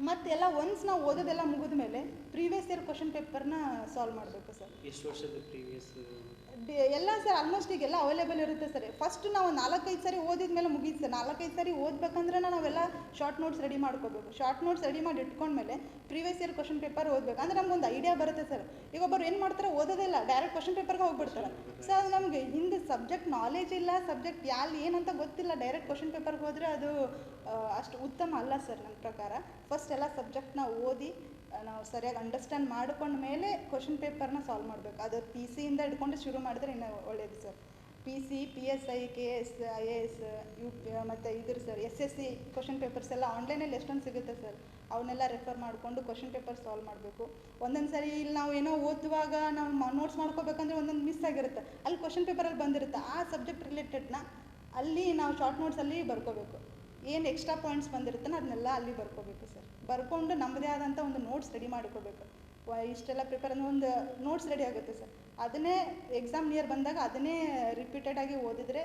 ಮತ್ತು ಎಲ್ಲ ಒನ್ಸ್ ನಾವು ಓದೋದೆಲ್ಲ ಮುಗಿದ ಮೇಲೆ ಪ್ರೀವಿಯಸ್ ಇಯರ್ ಕ್ವಶನ್ ಪೇಪರ್ನ ಸಾಲ್ವ್ ಮಾಡಬೇಕು ಸರ್. ಎಷ್ಟು ವರ್ಷದ ಪ್ರೀವಿಯಸ್? ಎಲ್ಲ ಸರ್ ಆಲ್ಮೋಸ್ಟ್ ಈಗೆಲ್ಲ ಅವೈಲೇಬಲ್ ಇರುತ್ತೆ ಸರ್. ಫಸ್ಟ್ ನಾವು 4-5 ಸಾರಿ ಓದಿದ ಮೇಲೆ ಮುಗೀತು ಸರ್. 4-5 ಸಾರಿ ಓದಬೇಕಂದ್ರೆ ನಾವೆಲ್ಲ ಶಾರ್ಟ್ ನೋಟ್ಸ್ ರೆಡಿ ಮಾಡ್ಕೋಬೇಕು. ಶಾರ್ಟ್ ನೋಟ್ಸ್ ರೆಡಿ ಮಾಡಿ ಇಟ್ಕೊಂಡ್ಮೇಲೆ ಪ್ರೀವಿಯಸ್ ಇಯರ್ ಕ್ವಶನ್ ಪೇಪರ್ ಓದಬೇಕು. ಅಂದರೆ ನಮ್ಗೊಂದು ಐಡಿಯಾ ಬರುತ್ತೆ ಸರ್. ಈಗ ಒಬ್ಬರು ಏನು ಮಾಡ್ತಾರೆ, ಓದೋದಿಲ್ಲ, ಡೈರೆಕ್ಟ್ ಕ್ವಶನ್ ಪೇಪರ್ಗೆ ಹೋಗ್ಬಿಡ್ತಾರೆ ಸರ್. ಅದು ನಮಗೆ ಹಿಂದೆ ಸಬ್ಜೆಕ್ಟ್ ನಾಲೆಜ್ ಇಲ್ಲ, ಸಬ್ಜೆಕ್ಟ್ ಏನಂತ ಗೊತ್ತಿಲ್ಲ, ಡೈರೆಕ್ಟ್ ಕ್ವಶನ್ ಪೇಪರ್ಗೆ ಹೋದರೆ ಅದು ಅಷ್ಟು ಉತ್ತಮ ಅಲ್ಲ ಸರ್ ನನ್ನ ಪ್ರಕಾರ. ಫಸ್ಟ್ ಎಲ್ಲ ಸಬ್ಜೆಕ್ಟ್ನ ಓದಿ ನಾವು ಸರಿಯಾಗಿ ಅಂಡರ್ಸ್ಟ್ಯಾಂಡ್ ಮಾಡ್ಕೊಂಡ ಮೇಲೆ ಕ್ವಶನ್ ಪೇಪರ್ನ ಸಾಲ್ವ್ ಮಾಡಬೇಕು. ಅದು ಪಿ ಸಿಯಿಂದ ಹಿಡ್ಕೊಂಡು ಶುರು ಮಾಡಿದ್ರೆ ಇನ್ನೂ ಒಳ್ಳೆಯದು sir. P C, PSI, KS, IAS, ಮತ್ತು ಇದ್ರ ಸರ್ SSC ಕ್ವಶನ್ ಪೇಪರ್ಸ್ ಎಲ್ಲ ಆನ್ಲೈನಲ್ಲಿ ಎಷ್ಟೊಂದು ಸಿಗುತ್ತೆ ಸರ್. ಅವನ್ನೆಲ್ಲ ರೆಫರ್ ಮಾಡಿಕೊಂಡು ಕ್ವಶನ್ ಪೇಪರ್ ಸಾಲ್ವ್ ಮಾಡಬೇಕು. ಒಂದೊಂದು ಸರಿ ಇಲ್ಲಿ ನಾವು ಏನೋ ಓದುವಾಗ ನಾವು ನೋಟ್ಸ್ ಮಾಡ್ಕೋಬೇಕಂದ್ರೆ ಒಂದೊಂದು ಮಿಸ್ ಆಗಿರುತ್ತೆ, ಅಲ್ಲಿ ಕ್ವಶನ್ ಪೇಪರಲ್ಲಿ ಬಂದಿರುತ್ತೆ. ಆ ಸಬ್ಜೆಕ್ಟ್ ರಿಲೇಟೆಡ್ನ ಅಲ್ಲಿ ನಾವು ಶಾರ್ಟ್ ನೋಟ್ಸಲ್ಲಿ ಬರ್ಕೋಬೇಕು. ಏನು ಎಕ್ಸ್ಟ್ರಾ ಪಾಯಿಂಟ್ಸ್ ಬಂದಿರುತ್ತೋ ಅದನ್ನೆಲ್ಲ ಅಲ್ಲಿ ಬರ್ಕೋಬೇಕು ಸರ್. ಬರ್ಕೊಂಡು ನಮ್ಮದೇ ಆದಂಥ ಒಂದು ನೋಟ್ಸ್ ರೆಡಿ ಮಾಡ್ಕೋಬೇಕು. ಇಷ್ಟೆಲ್ಲ ಪ್ರಿಪೇರ್ ಅಂದರೆ ಒಂದು ನೋಟ್ಸ್ ರೆಡಿ ಆಗುತ್ತೆ ಸರ್. ಅದನ್ನೇ ಎಕ್ಸಾಮ್ ನಿಯರ್ ಬಂದಾಗ ಅದನ್ನೇ ರಿಪೀಟೆಡಾಗಿ ಓದಿದರೆ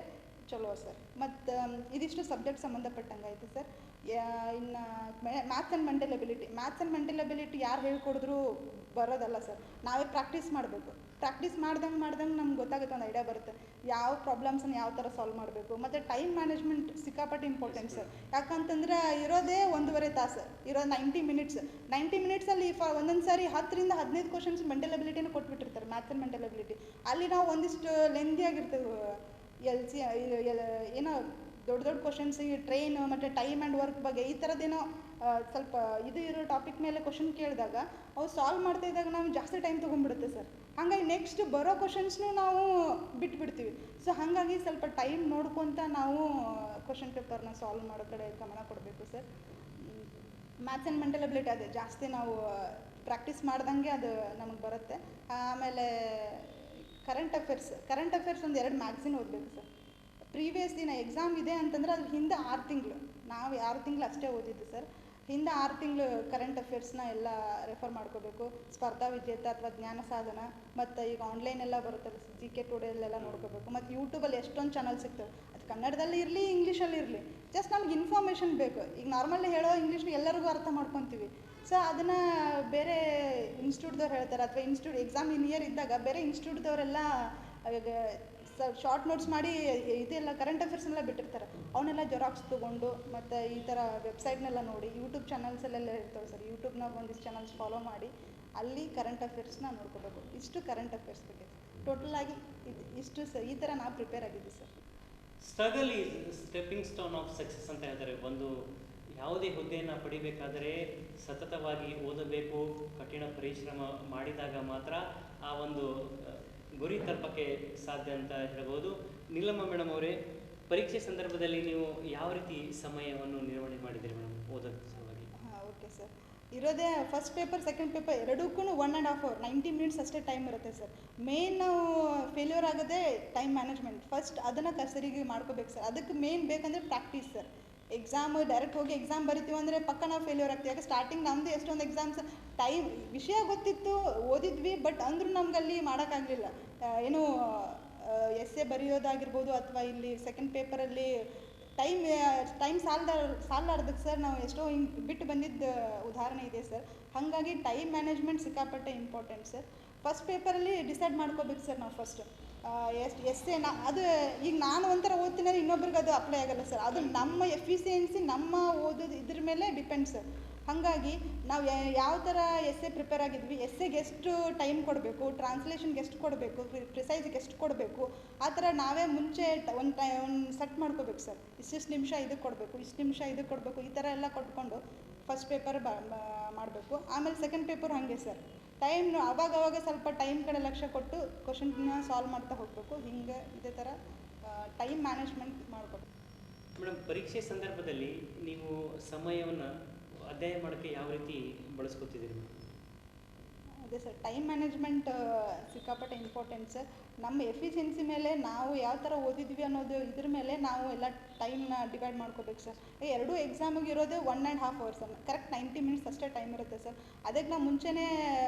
ಚಲೋ ಸರ್. ಮತ್ತು ಇದಿಷ್ಟು ಸಬ್ಜೆಕ್ಟ್ ಸಂಬಂಧಪಟ್ಟಂಗೆ ಆಯಿತು ಸರ್. ಇನ್ನು maths and mental ability. Maths and mental ability ಯಾರು ಹೇಳ್ಕೊಡಿದ್ರು ಬರೋದಲ್ಲ ಸರ್. ನಾವೇ ಪ್ರಾಕ್ಟೀಸ್ ಮಾಡಬೇಕು. ಪ್ರಾಕ್ಟೀಸ್ ಮಾಡ್ದಂಗೆ ನಮ್ಗೆ ಗೊತ್ತಾಗುತ್ತೆ, ಒಂದು ಐಡಿಯಾ ಬರುತ್ತೆ ಯಾವ ಪ್ರಾಬ್ಲಮ್ಸನ್ನು ಯಾವ ಥರ ಸಾಲ್ವ್ ಮಾಡಬೇಕು. ಮತ್ತು ಟೈಮ್ ಮ್ಯಾನೇಜ್ಮೆಂಟ್ ಸಿಕ್ಕಾಪಟ್ಟೆ ಇಂಪಾರ್ಟೆಂಟ್ ಸರ್. ಯಾಕಂತಂದ್ರೆ ಇರೋದೇ 1.5 ತಾಸು, ಇರೋದು 90 ಮಿನಿಟ್ಸ್. 90 ಮಿನಿಟ್ಸಲ್ಲಿ ಒಂದೊಂದು ಸಾರಿ 10ರಿಂದ 15 ಕ್ವಶನ್ಸ್ ಮೆಂಟಲ್ ಎಬಿಲಿಟಿನ ಕೊಟ್ಬಿಟ್ಟಿರ್ತಾರೆ, ಮ್ಯಾಥ್ಸ್ ಆ್ಯಂಡ್ ಮೆಂಟಲ್ ಎಬಿಲಿಟಿ. ಅಲ್ಲಿ ನಾವು ಒಂದಿಷ್ಟು ಲೆಂದಿಯಾಗಿರ್ತೇವೆ, ಏನೋ ದೊಡ್ಡ ಕ್ವಶನ್ಸ್, ಈ ಟ್ರೈನ್ ಮತ್ತು ಟೈಮ್ ಆ್ಯಂಡ್ ವರ್ಕ್ ಬಗ್ಗೆ ಈ ಥರದ್ದೇನೋ ಸ್ವಲ್ಪ ಇದು ಇರೋ ಟಾಪಿಕ್ ಮೇಲೆ ಕ್ವಶನ್ ಕೇಳಿದಾಗ ಅವು ಸಾಲ್ವ್ ಮಾಡ್ತಾ ಇದ್ದಾಗ ನಾವು ಜಾಸ್ತಿ ಟೈಮ್ ತೊಗೊಂಡ್ಬಿಡುತ್ತೆ ಸರ್. ಹಾಗಾಗಿ ನೆಕ್ಸ್ಟ್ ಬರೋ ಕ್ವಶನ್ಸ್ನೂ ನಾವು ಬಿಟ್ಬಿಡ್ತೀವಿ. ಸೊ ಹಾಗಾಗಿ ಸ್ವಲ್ಪ ಟೈಮ್ ನೋಡ್ಕೊತ ನಾವು ಕ್ವಶನ್ ಪೇಪರ್ನ ಸಾಲ್ವ್ ಮಾಡೋ ಕಡೆ ಗಮನ ಕೊಡಬೇಕು sir. Maths and mental ability ಅದೇ ಜಾಸ್ತಿ ನಾವು ಪ್ರಾಕ್ಟೀಸ್ ಮಾಡ್ದಂಗೆ ಅದು ನಮಗೆ ಬರುತ್ತೆ. ಆಮೇಲೆ ಕರೆಂಟ್ ಅಫೇರ್ಸ್ ಒಂದು 2 ಮ್ಯಾಗ್ಝಿನ್ ಓದಬೇಕು ಸರ್. ಪ್ರೀವಿಯಸ್ ದಿನ ಎಕ್ಸಾಮ್ ಇದೆ ಅಂತಂದರೆ ಅದ್ರ ಹಿಂದೆ 6 ತಿಂಗಳು, ನಾವು 6 ತಿಂಗಳು ಅಷ್ಟೇ ಓದಿದ್ದು ಸರ್. ಹಿಂದೆ 6 ತಿಂಗಳು ಕರೆಂಟ್ ಅಫೇರ್ಸ್ನ ಎಲ್ಲ ರೆಫರ್ ಮಾಡ್ಕೋಬೇಕು. ಸ್ಪರ್ಧಾ ವಿಜೇತ ಅಥವಾ ಜ್ಞಾನ ಸಾಧನ, ಮತ್ತು ಈಗ ಆನ್ಲೈನ್ ಎಲ್ಲ ಬರುತ್ತಲ್ಲ GK ಟುಡೇಲೆಲ್ಲ ನೋಡ್ಕೋಬೇಕು. ಮತ್ತು ಯೂಟ್ಯೂಬಲ್ಲಿ ಎಷ್ಟೊಂದು ಚಾನಲ್ ಸಿಗ್ತವೆ, ಅದು ಕನ್ನಡದಲ್ಲಿ ಇರಲಿ ಇಂಗ್ಲೀಷಲ್ಲಿ ಇರಲಿ, ಜಸ್ಟ್ ನಮ್ಗೆ ಇನ್ಫಾರ್ಮೇಷನ್ ಬೇಕು. ಈಗ ನಾರ್ಮಲಿ ಹೇಳೋ ಇಂಗ್ಲೀಷ್ನ ಎಲ್ಲರಿಗೂ ಅರ್ಥ ಮಾಡ್ಕೊತೀವಿ. ಸೊ ಅದನ್ನು ಬೇರೆ ಇನ್ಸ್ಟಿಟ್ಯೂಟ್ದವ್ರು ಹೇಳ್ತಾರೆ, ಅಥವಾ ಎಕ್ಸಾಮ್ ನಿಯರ್ ಇದ್ದಾಗ ಬೇರೆ ಇನ್ಸ್ಟಿಟ್ಯೂಟ್ದವರೆಲ್ಲ ಶಾರ್ಟ್ ನೋಟ್ಸ್ ಮಾಡಿ ಇದೆಲ್ಲ ಕರೆಂಟ್ ಅಫೇರ್ಸ್ನೆಲ್ಲ ಬಿಟ್ಟಿರ್ತಾರೆ. ಅವನ್ನೆಲ್ಲ ಜೆರಾಕ್ಸ್ ತೊಗೊಂಡು ಮತ್ತು ಈ ಥರ ವೆಬ್ಸೈಟ್ನೆಲ್ಲ ನೋಡಿ, ಯೂಟ್ಯೂಬ್ ಚಾನಲ್ಸಲ್ಲೆಲ್ಲ ಇರ್ತವೆ ಸರ್. ಯೂಟ್ಯೂಬ್ನಾಗ ಒಂದಿಷ್ಟು ಚಾನಲ್ಸ್ ಫಾಲೋ ಮಾಡಿ ಅಲ್ಲಿ ಕರೆಂಟ್ ಅಫೇರ್ಸ್ನ ನೋಡ್ಕೋಬೇಕು. ಇಷ್ಟು ಕರೆಂಟ್ ಅಫೇರ್ಸ್ ಬಗ್ಗೆ ಟೋಟಲಾಗಿ ಇಷ್ಟು ಈ ಥರ ನಾವು ಪ್ರಿಪೇರ್ ಆಗಿದ್ದೀವಿ sir. Struggle is stepping stone of success ಅಂತ ಹೇಳ್ತಾರೆ. ಒಂದು ಯಾವುದೇ ಹುದ್ದೆಯನ್ನು ಪಡಿಬೇಕಾದರೆ ಸತತವಾಗಿ ಓದಬೇಕು, ಕಠಿಣ ಪರಿಶ್ರಮ ಮಾಡಿದಾಗ ಮಾತ್ರ ಆ ಒಂದು ಗುರಿ ತಲುಪಕ್ಕೆ ಸಾಧ್ಯ ಅಂತ ಹೇಳ್ಬೋದು. ನೀಲಮ್ಮ ಮೇಡಮ್ ಅವರೇ, ಪರೀಕ್ಷೆ ಸಂದರ್ಭದಲ್ಲಿ ನೀವು ಯಾವ ರೀತಿ ಸಮಯವನ್ನು ನಿರ್ವಹಣೆ ಮಾಡಿದ್ದೀರಿ ಮೇಡಮ್ ಓದೋದ್ರ ಸಲುವಾಗಿ? Okay sir. ಇರೋದೇ ಫಸ್ಟ್ ಪೇಪರ್ ಸೆಕೆಂಡ್ ಪೇಪರ್ ಎರಡಕ್ಕೂ 1.5 hour 90 ಮಿನಿಟ್ಸ್ ಅಷ್ಟೇ ಟೈಮ್ ಇರುತ್ತೆ ಸರ್. ಮೇನ್ ನಾವು ಫೇಲ್ಯೂರ್ ಆಗೋದೇ ಟೈಮ್ ಮ್ಯಾನೇಜ್ಮೆಂಟ್. ಫಸ್ಟ್ ಅದನ್ನು ಸರಿಗೆ ಮಾಡ್ಕೋಬೇಕು ಸರ್. ಅದಕ್ಕೆ ಮೇನ್ ಬೇಕಂದರೆ ಪ್ರಾಕ್ಟೀಸ್ ಸರ್. ಎಕ್ಸಾಮ್ ಡೈರೆಕ್ಟ್ ಹೋಗಿ ಎಕ್ಸಾಮ್ ಬರಿತೀವಿ ಅಂದರೆ ಪಕ್ಕ ನಾವು ಫೇಲ್ಯೂರ್ ಆಗ್ತೀವಿ. ಯಾಕೆ ಸ್ಟಾರ್ಟಿಂಗ್ ನಮ್ಮದು ಎಷ್ಟೊಂದು ಎಕ್ಸಾಮ್ಸ್ ವಿಷಯ ಗೊತ್ತಿತ್ತು, ಓದಿದ್ವಿ, ಬಟ್ ಅಂದರೂ ನಮಗಲ್ಲಿ ಮಾಡೋಕ್ಕಾಗಲಿಲ್ಲ. ಏನು ಎಸ್ಸೆ ಬರೆಯೋದಾಗಿರ್ಬೋದು, ಅಥವಾ ಇಲ್ಲಿ ಸೆಕೆಂಡ್ ಪೇಪರಲ್ಲಿ ಟೈಮ್ ಸಾಲಾರ್ದಕ್ಕೆ ಸರ್ ನಾವು ಎಷ್ಟೋ ಹಿಂಗೆ ಬಿಟ್ಟು ಬಂದಿದ್ದ ಉದಾಹರಣೆ ಇದೆ ಸರ್. ಹಾಗಾಗಿ ಟೈಮ್ ಮ್ಯಾನೇಜ್ಮೆಂಟ್ ಸಿಕ್ಕಾಪಟ್ಟೆ ಇಂಪಾರ್ಟೆಂಟ್ ಸರ್. ಫಸ್ಟ್ ಪೇಪರಲ್ಲಿ ಡಿಸೈಡ್ ಮಾಡ್ಕೋಬೇಕು ಸರ್ ನಾವು ಫಸ್ಟ್ ಎಸ್ಸೆ ಅದು ಈಗ ನಾನು ಒಂಥರ ಓದ್ತೀನಿ, ಇನ್ನೊಬ್ರಿಗೆ ಅದು ಅಪ್ಲೈ ಆಗಲ್ಲ ಸರ್. ಅದು ನಮ್ಮ ಎಫಿಷಿಯನ್ಸಿ, ನಮ್ಮ ಓದೋದು ಇದ್ರ ಮೇಲೆ ಡಿಪೆಂಡ್ ಸರ್. ಹಾಗಾಗಿ ನಾವು ಯಾವ ಥರ ಎಸ್ಸೆ ಪ್ರಿಪೇರ್ ಆಗಿದ್ವಿ, ಎಸ್ಸೆಗೆ ಎಷ್ಟು ಟೈಮ್ ಕೊಡಬೇಕು, ಟ್ರಾನ್ಸ್ಲೇಷನ್ಗೆ ಎಷ್ಟು ಕೊಡಬೇಕು, ಪ್ರಿಸೈಸ್ಗೆ ಎಷ್ಟು ಕೊಡಬೇಕು, ಆ ಥರ ನಾವೇ ಮುಂಚೆ ಒಂದು ಸೆಟ್ ಮಾಡ್ಕೋಬೇಕು ಸರ್. ಇಷ್ಟಿಷ್ಟು ನಿಮಿಷ ಇದಕ್ಕೆ ಕೊಡಬೇಕು, ಇಷ್ಟು ನಿಮಿಷ ಇದಕ್ಕೆ ಕೊಡಬೇಕು, ಈ ಥರ ಎಲ್ಲ ಕೊಟ್ಕೊಂಡು ಫಸ್ಟ್ ಪೇಪರ್ ಮಾಡಬೇಕು. ಆಮೇಲೆ ಸೆಕೆಂಡ್ ಪೇಪರ್ ಹಾಗೆ ಸರ್. ಟೈಮ್ ಅವಾಗವಾಗ ಸ್ವಲ್ಪ ಟೈಮ್ ಕಡೆ ಲಕ್ಷ್ಯ ಕೊಟ್ಟು ಕ್ವಶನ್ನ ಸಾಲ್ವ್ ಮಾಡ್ತಾ ಹೋಗಬೇಕು. ಹಿಂಗೆ ಇದೇ ಥರ ಟೈಮ್ ಮ್ಯಾನೇಜ್ಮೆಂಟ್ ಮಾಡ್ಕೋಬೇಕು ಮೇಡಮ್. ಪರೀಕ್ಷೆ ಸಂದರ್ಭದಲ್ಲಿ ನೀವು ಸಮಯವನ್ನು ಅಧ್ಯಯನ ಮಾಡೋಕ್ಕೆ ಯಾವ ರೀತಿ ಬಳಸ್ಕೊತಿದ್ದೀರಿ ಮೇಡಮ್? ಅದೇ ಸರ್, ಟೈಮ್ ಮ್ಯಾನೇಜ್ಮೆಂಟ್ ಸಿಕ್ಕಾಪಟ್ಟೆ ಇಂಪಾರ್ಟೆಂಟ್ ಸರ್. ನಮ್ಮ ಎಫಿಷಿಯನ್ಸಿ ಮೇಲೆ ನಾವು ಯಾವ ಥರ ಓದಿದ್ವಿ ಅನ್ನೋದು ಇದ್ರ ಮೇಲೆ ನಾವು ಎಲ್ಲ ಟೈಮ್ನ ಡಿವೈಡ್ ಮಾಡ್ಕೋಬೇಕು ಸರ್. ಎರಡೂ ಎಕ್ಸಾಮಿಗೆ ಇರೋದೇ 1.5 hours ಕರೆಕ್ಟ್ 90 ಮಿನಿಟ್ಸ್ ಅಷ್ಟೇ ಟೈಮ್ ಇರುತ್ತೆ ಸರ್. ಅದಕ್ಕೆ ನಾವು ಮುಂಚೆನೇ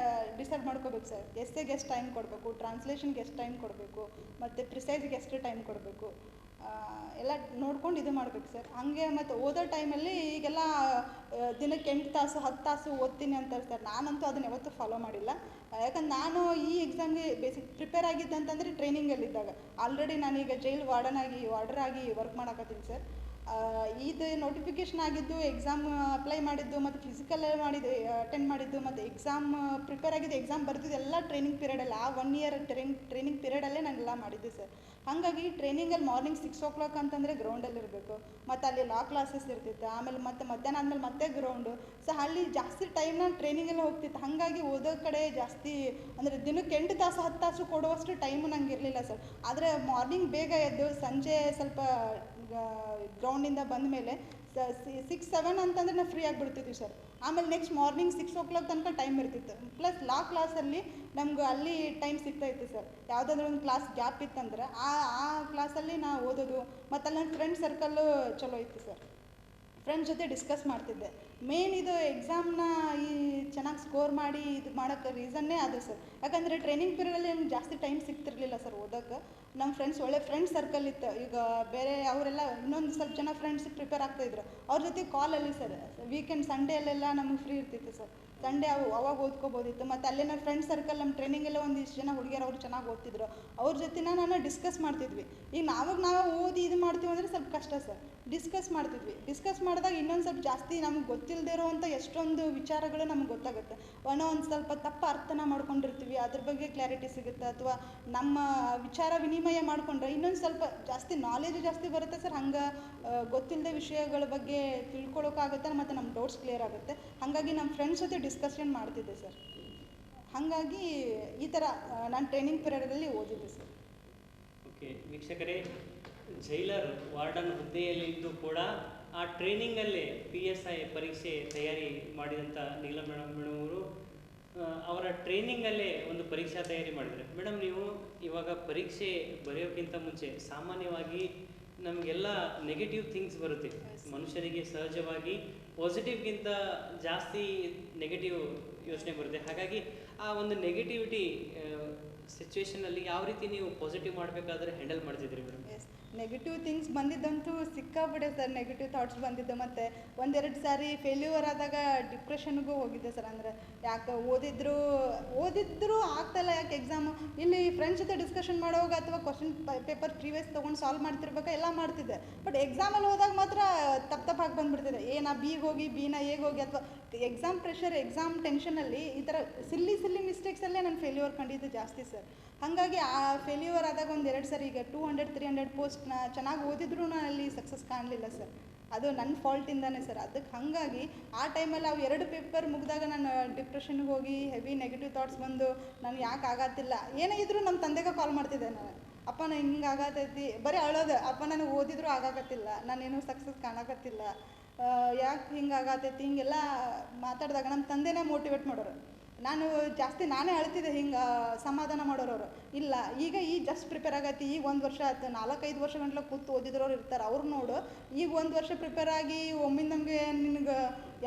ಡಿಸೈಡ್ ಮಾಡ್ಕೋಬೇಕು ಸರ್. ಎಸ್ಸೆಗೆ ಎಷ್ಟು ಟೈಮ್ ಕೊಡಬೇಕು, ಟ್ರಾನ್ಸ್ಲೇಷನ್ಗೆ ಎಷ್ಟು ಟೈಮ್ ಕೊಡಬೇಕು, ಮತ್ತು ಪ್ರಿಸೈಸ್ಗೆ ಎಷ್ಟು ಟೈಮ್ ಕೊಡಬೇಕು. ಎಲ್ಲ ನೋಡ್ಕೊಂಡು ಇದು ಮಾಡ್ಬೇಕು ಸರ್. ಹಾಗೆ ಮತ್ತು ಓದೋ ಟೈಮಲ್ಲಿ ಈಗೆಲ್ಲ ದಿನಕ್ಕೆ 8 ತಾಸು 10 ತಾಸು ಓದ್ತೀನಿ ಅಂತಾರೆ ಸರ್. ನಾನಂತೂ ಅದನ್ನ ಯಾವತ್ತೂ ಫಾಲೋ ಮಾಡಿಲ್ಲ. ಯಾಕಂದ್ರೆ ನಾನು ಈ ಎಕ್ಸಾಮ್ಗೆ ಬೇಸಿಕ್ ಪ್ರಿಪೇರ್ ಆಗಿದ್ದೆ ಅಂತಂದರೆ ಟ್ರೈನಿಂಗಲ್ಲಿದ್ದಾಗ. ಆಲ್ರೆಡಿ ನಾನೀಗ ಜೈಲ್ ವಾರ್ಡರ್ ಆಗಿ ವರ್ಕ್ ಮಾಡಕತ್ತೀನಿ ಸರ್. ಇದು ನೋಟಿಫಿಕೇಷನ್ ಆಗಿದ್ದು, ಎಕ್ಸಾಮ್ ಅಪ್ಲೈ ಮಾಡಿದ್ದು, ಮತ್ತು ಫಿಸಿಕಲ್ ಅಟೆಂಡ್ ಮಾಡಿದ್ದು, ಮತ್ತು ಎಕ್ಸಾಮ್ ಪ್ರಿಪೇರ್ ಆಗಿದ್ದು, ಎಕ್ಸಾಮ್ ಬರ್ತಿದ್ದು ಎಲ್ಲ ಟ್ರೈನಿಂಗ್ ಪೀರಿಯಡಲ್ಲಿ, ಆ 1 ಇಯರ್ ಟ್ರೈನಿಂಗ್ ಪೀರಿಯಡಲ್ಲೇ ನಾನೆಲ್ಲ ಮಾಡಿದ್ದೆ ಸರ್. ಹಾಗಾಗಿ ಟ್ರೈನಿಂಗಲ್ಲಿ ಮಾರ್ನಿಂಗ್ 6 o'clock ಅಂತಂದರೆ ಗ್ರೌಂಡಲ್ಲಿ ಇರಬೇಕು, ಮತ್ತು ಅಲ್ಲಿ ಲಾ ಕ್ಲಾಸಸ್ ಇರ್ತಿತ್ತು. ಆಮೇಲೆ ಮತ್ತೆ ಮಧ್ಯಾಹ್ನ ಆದಮೇಲೆ ಮತ್ತೆ ಗ್ರೌಂಡು. ಸೊ ಅಲ್ಲಿ ಜಾಸ್ತಿ ಟೈಮ್ ನಾನು ಟ್ರೈನಿಂಗೆಲ್ಲ ಹೋಗ್ತಿತ್ತು. ಹಾಗಾಗಿ ಓದೋ ಕಡೆ ಜಾಸ್ತಿ ಅಂದರೆ ದಿನಕ್ಕೆ 8 ತಾಸು 10 ತಾಸು ಕೊಡುವಷ್ಟು ಟೈಮು ನಂಗೆ ಇರಲಿಲ್ಲ ಸರ್. ಆದರೆ ಮಾರ್ನಿಂಗ್ ಬೇಗ ಎದ್ದು ಸಂಜೆ ಸ್ವಲ್ಪ ಗ್ರೌಂಡಿಂದ ಬಂದ ಮೇಲೆ 6-7 ಅಂತಂದರೆ ನಾವು ಫ್ರೀ ಆಗಿಬಿಡ್ತಿದ್ವಿ ಸರ್. ಆಮೇಲೆ ನೆಕ್ಸ್ಟ್ ಮಾರ್ನಿಂಗ್ 6 o'clock ತನಕ ಟೈಮ್ ಇರ್ತಿತ್ತು. ಪ್ಲಸ್ ಲಾ ಕ್ಲಾಸಲ್ಲಿ ನಮ್ಗೆ ಅಲ್ಲಿ ಟೈಮ್ ಸಿಗ್ತಾಯಿತ್ತು ಸರ್. ಯಾವುದಾದ್ರೂ ಒಂದು ಕ್ಲಾಸ್ ಗ್ಯಾಪ್ ಇತ್ತಂದ್ರೆ ಆ ಕ್ಲಾಸಲ್ಲಿ ನಾವು ಓದೋದು. ಮತ್ತು ಅಲ್ಲಿ ನನ್ನ ಫ್ರೆಂಡ್ ಸರ್ಕಲ್ಲು ಚಲೋ ಇತ್ತು ಸರ್. ಫ್ರೆಂಡ್ಸ್ ಜೊತೆ ಡಿಸ್ಕಸ್ ಮಾಡ್ತಿದ್ದೆ. ಮೇನ್ ಇದು ಎಕ್ಸಾಮ್ನ ಈ ಚೆನ್ನಾಗಿ ಸ್ಕೋರ್ ಮಾಡಿ ಇದು ಮಾಡೋಕ್ಕೆ ರೀಸನ್ನೇ ಅದು ಸರ್. ಯಾಕಂದರೆ ಟ್ರೈನಿಂಗ್ ಪೀರಿಯಡಲ್ಲಿ ನಮ್ಗೆ ಜಾಸ್ತಿ ಟೈಮ್ ಸಿಗ್ತಿರ್ಲಿಲ್ಲ ಸರ್ ಓದೋಕ್ಕೆ. ನಮ್ಮ ಫ್ರೆಂಡ್ಸ್ ಒಳ್ಳೆ ಫ್ರೆಂಡ್ ಸರ್ಕಲ್ ಇತ್ತು. ಈಗ ಬೇರೆ ಅವರೆಲ್ಲ ಇನ್ನೊಂದು ಸ್ವಲ್ಪ ಜನ ಫ್ರೆಂಡ್ಸ್ ಪ್ರಿಪೇರ್ ಆಗ್ತಾಯಿದ್ರು. ಅವ್ರ ಜೊತೆ ಕಾಲಲ್ಲಿ ಸರ್ ವೀಕೆಂಡ್ ಸಂಡೇಲೆಲ್ಲ ನಮಗೆ ಫ್ರೀ ಇರ್ತಿತ್ತು ಸರ್. ಸಂಡೇ ಅವಾಗ ಓದ್ಕೋಬೋದಿತ್ತು. ಮತ್ತು ಅಲ್ಲೇ ನನ್ನ ಫ್ರೆಂಡ್ ಸರ್ಕಲ್ ನಮ್ಮ ಟ್ರೈನಿಂಗೆಲ್ಲ ಒಂದಿಷ್ಟು ಜನ ಹುಡುಗಿಯರು ಅವ್ರು ಚೆನ್ನಾಗಿ ಓದ್ತಿದ್ರು. ಅವ್ರ ಜೊತೆ ನಾನು ಡಿಸ್ಕಸ್ ಮಾಡ್ತಿದ್ವಿ. ಈಗ ನಾವು ಓದಿ ಇದು ಮಾಡ್ತೀವಿ ಅಂದರೆ ಸ್ವಲ್ಪ ಕಷ್ಟ ಸರ್. ಡಿಸ್ಕಸ್ ಮಾಡ್ತಿದ್ವಿ. ಡಿಸ್ಕಸ್ ಮಾಡಿದಾಗ ಇನ್ನೊಂದು ಸ್ವಲ್ಪ ಜಾಸ್ತಿ ನಮ್ಗೆ ಗೊತ್ತಿಲ್ಲದೆ ಇರೋವಂಥ ಎಷ್ಟೊಂದು ವಿಚಾರಗಳು ನಮ್ಗೆ ಗೊತ್ತಾಗುತ್ತೆ. ಒಂದು ಸ್ವಲ್ಪ ತಪ್ಪು ಅರ್ಥನ ಮಾಡ್ಕೊಂಡಿರ್ತೀವಿ, ಅದ್ರ ಬಗ್ಗೆ ಕ್ಲಾರಿಟಿ ಸಿಗುತ್ತೆ. ಅಥವಾ ನಮ್ಮ ವಿಚಾರ ವಿನಿಮಯ ಮಾಡಿಕೊಂಡ್ರೆ ಇನ್ನೊಂದು ಸ್ವಲ್ಪ ಜಾಸ್ತಿ ನಾಲೆಜ್ ಜಾಸ್ತಿ ಬರುತ್ತೆ ಸರ್. ಹಂಗೆ ಗೊತ್ತಿಲ್ಲದೆ ವಿಷಯಗಳ ಬಗ್ಗೆ ತಿಳ್ಕೊಳ್ಳೋಕ್ಕಾಗುತ್ತೆ, ಮತ್ತು ನಮ್ಮ ಡೌಟ್ಸ್ ಕ್ಲಿಯರ್ ಆಗುತ್ತೆ. ಹಾಗಾಗಿ ನಮ್ಮ ಫ್ರೆಂಡ್ಸ್ ಜೊತೆ ಡಿಸ್ಕಷನ್ ಮಾಡ್ತಿದ್ದೆ ಸರ್. ಹಾಗಾಗಿ ಈ ಥರ ನಾನು ಟ್ರೈನಿಂಗ್ ಪೀರಿಯಡಲ್ಲಿ ಓದಿದ್ದೆ ಸರ್. ಓಕೆ ವೀಕ್ಷಕರೇ, ಜೈಲರ್ ವಾರ್ಡನ್ ಹುದ್ದೆಯಲ್ಲಿದ್ದು ಕೂಡ ಆ ಟ್ರೈನಿಂಗಲ್ಲೇ PSI ಪರೀಕ್ಷೆ ತಯಾರಿ ಮಾಡಿದಂಥ ನೀಲಂ ಮೇಡಮ್ ಅವರು ಅವರ ಟ್ರೈನಿಂಗಲ್ಲೇ ಒಂದು ಪರೀಕ್ಷಾ ತಯಾರಿ ಮಾಡಿದ್ದಾರೆ. ಮೇಡಮ್, ನೀವು ಇವಾಗ ಪರೀಕ್ಷೆ ಬರೆಯೋಕ್ಕಿಂತ ಮುಂಚೆ ಸಾಮಾನ್ಯವಾಗಿ ನಮಗೆಲ್ಲ ನೆಗೆಟಿವ್ ಥಿಂಗ್ಸ್ ಬರುತ್ತೆ. ಮನುಷ್ಯರಿಗೆ ಸಹಜವಾಗಿ ಪಾಸಿಟಿವ್ಗಿಂತ ಜಾಸ್ತಿ ನೆಗೆಟಿವ್ ಯೋಚನೆ ಬರುತ್ತೆ. ಹಾಗಾಗಿ ಆ ಒಂದು ನೆಗೆಟಿವಿಟಿ ಸಿಚುವೇಷನಲ್ಲಿ ಯಾವ ರೀತಿ ನೀವು ಪಾಸಿಟಿವ್ ಮಾಡಬೇಕಾದ್ರೆ ಹ್ಯಾಂಡಲ್ ಮಾಡ್ತಿದ್ರಿ ಮೇಡಮ್? ಎಸ್, ನೆಗೆಟಿವ್ ಥಿಂಗ್ಸ್ ಬಂದಿದ್ದಂತೂ ಸಿಕ್ಕಾಬಿಡೆ ಸರ್. ನೆಗೆಟಿವ್ ಥಾಟ್ಸ್ ಬಂದಿದ್ದು. ಮತ್ತು 1-2 ಸಾರಿ ಫೇಲ್ಯೂರ್ ಆದಾಗ ಡಿಪ್ರೆಷನ್ಗೂ ಹೋಗಿದ್ದೆ ಸರ್. ಅಂದರೆ ಯಾಕೆ ಓದಿದ್ರು ಆಗ್ತಾಯಿಲ್ಲ, ಯಾಕೆ ಎಕ್ಸಾಮು ಇಲ್ಲಿ ಫ್ರೆಂಡ್ಸ್ ಜೊತೆ ಡಿಸ್ಕಷನ್ ಮಾಡೋವಾಗ ಅಥವಾ ಕ್ವಶನ್ ಪೇಪರ್ ಪ್ರೀವಿಯಸ್ ತೊಗೊಂಡು ಸಾಲ್ವ್ ಮಾಡ್ತಿರ್ಬೇಕು, ಎಲ್ಲ ಮಾಡ್ತಿದ್ದೆ. ಬಟ್ ಎಕ್ಸಾಮಲ್ಲಿ ಹೋದಾಗ ಮಾತ್ರ ತಪ್ಪಾಗಿ ಬಂದುಬಿಡ್ತಿದೆ. ನಾ ಬಿಗೆ ಹೋಗಿ ಬಿನ ಎಗೆ ಹೋಗಿ, ಅಥವಾ ಎಕ್ಸಾಮ್ ಪ್ರೆಷರ್, ಎಕ್ಸಾಮ್ ಟೆನ್ಷನಲ್ಲಿ ಈ ಥರ ಸಿಲ್ಲಿ ಮಿಸ್ಟೇಕ್ಸಲ್ಲೇ ನಾನು ಫೇಲ್ಯೂರ್ ಕಂಡಿದ್ದು ಜಾಸ್ತಿ ಸರ್. ಹಾಗಾಗಿ ಆ ಫೇಲ್ಯೂರ್ ಆದಾಗ 1-2 ಸಾರಿ ಈಗ 200-300 ಪೋಸ್ಟ್ನ ಚೆನ್ನಾಗಿ ಓದಿದ್ರೂ ನಾನು ಅಲ್ಲಿ ಸಕ್ಸಸ್ ಕಾಣಲಿಲ್ಲ ಸರ್. ಅದು ನನ್ನ ಫಾಲ್ಟಿಂದಾನೇ ಸರ್. ಅದಕ್ಕೆ ಹಾಗಾಗಿ ಆ ಟೈಮಲ್ಲಿ ಅವು 2 ಪೇಪರ್ ಮುಗಿದಾಗ ನಾನು ಡಿಪ್ರೆಷನ್ಗೆ ಹೋಗಿ ಹೆವಿ ನೆಗೆಟಿವ್ ಥಾಟ್ಸ್ ಬಂದು ನಾನು ಯಾಕೆ ಆಗತ್ತಿಲ್ಲ, ಏನೇ ಇದ್ದರೂ ನಮ್ಮ ತಂದೆಗೆ ಕಾಲ್ ಮಾಡ್ತಿದ್ದೆ ನಾನು. ಅಪ್ಪ ನಾನು ಹಿಂಗೆ ಆಗತೈತಿ, ಬರೀ ಅಳೋದು, ಅಪ್ಪ ನನಗೆ ಓದಿದ್ರು ಆಗಾಕತ್ತಿಲ್ಲ, ನಾನೇನು ಸಕ್ಸಸ್ ಕಾಣಕತ್ತಿಲ್ಲ, ಯಾಕೆ ಹಿಂಗೆ ಆಗತೈತಿ, ಹಿಂಗೆಲ್ಲ ಮಾತಾಡಿದಾಗ ನಮ್ಮ ತಂದೆನೇ ಮೋಟಿವೇಟ್ ಮಾಡೋರು. ನಾನು ಜಾಸ್ತಿ ನಾನೇ ಅಳ್ತಿದ್ದೆ, ಹಿಂಗೆ ಸಮಾಧಾನ ಮಾಡೋರವರು. ಇಲ್ಲ, ಈಗ ಜಸ್ಟ್ ಪ್ರಿಪೇರ್ ಆಗತ್ತಿ, ಈಗ 1 ವರ್ಷ ಆಯ್ತು, 4-5 ವರ್ಷ ಗಂಟ್ಲೆ ಕೂತು ಓದಿದ್ರವ್ರು ಇರ್ತಾರೆ. ಅವ್ರು ನೋಡು, ಈಗ 1 ವರ್ಷ ಪ್ರಿಪೇರ್ ಆಗಿ ಒಮ್ಮಿಂದಂಗೆ ನಿನಗೆ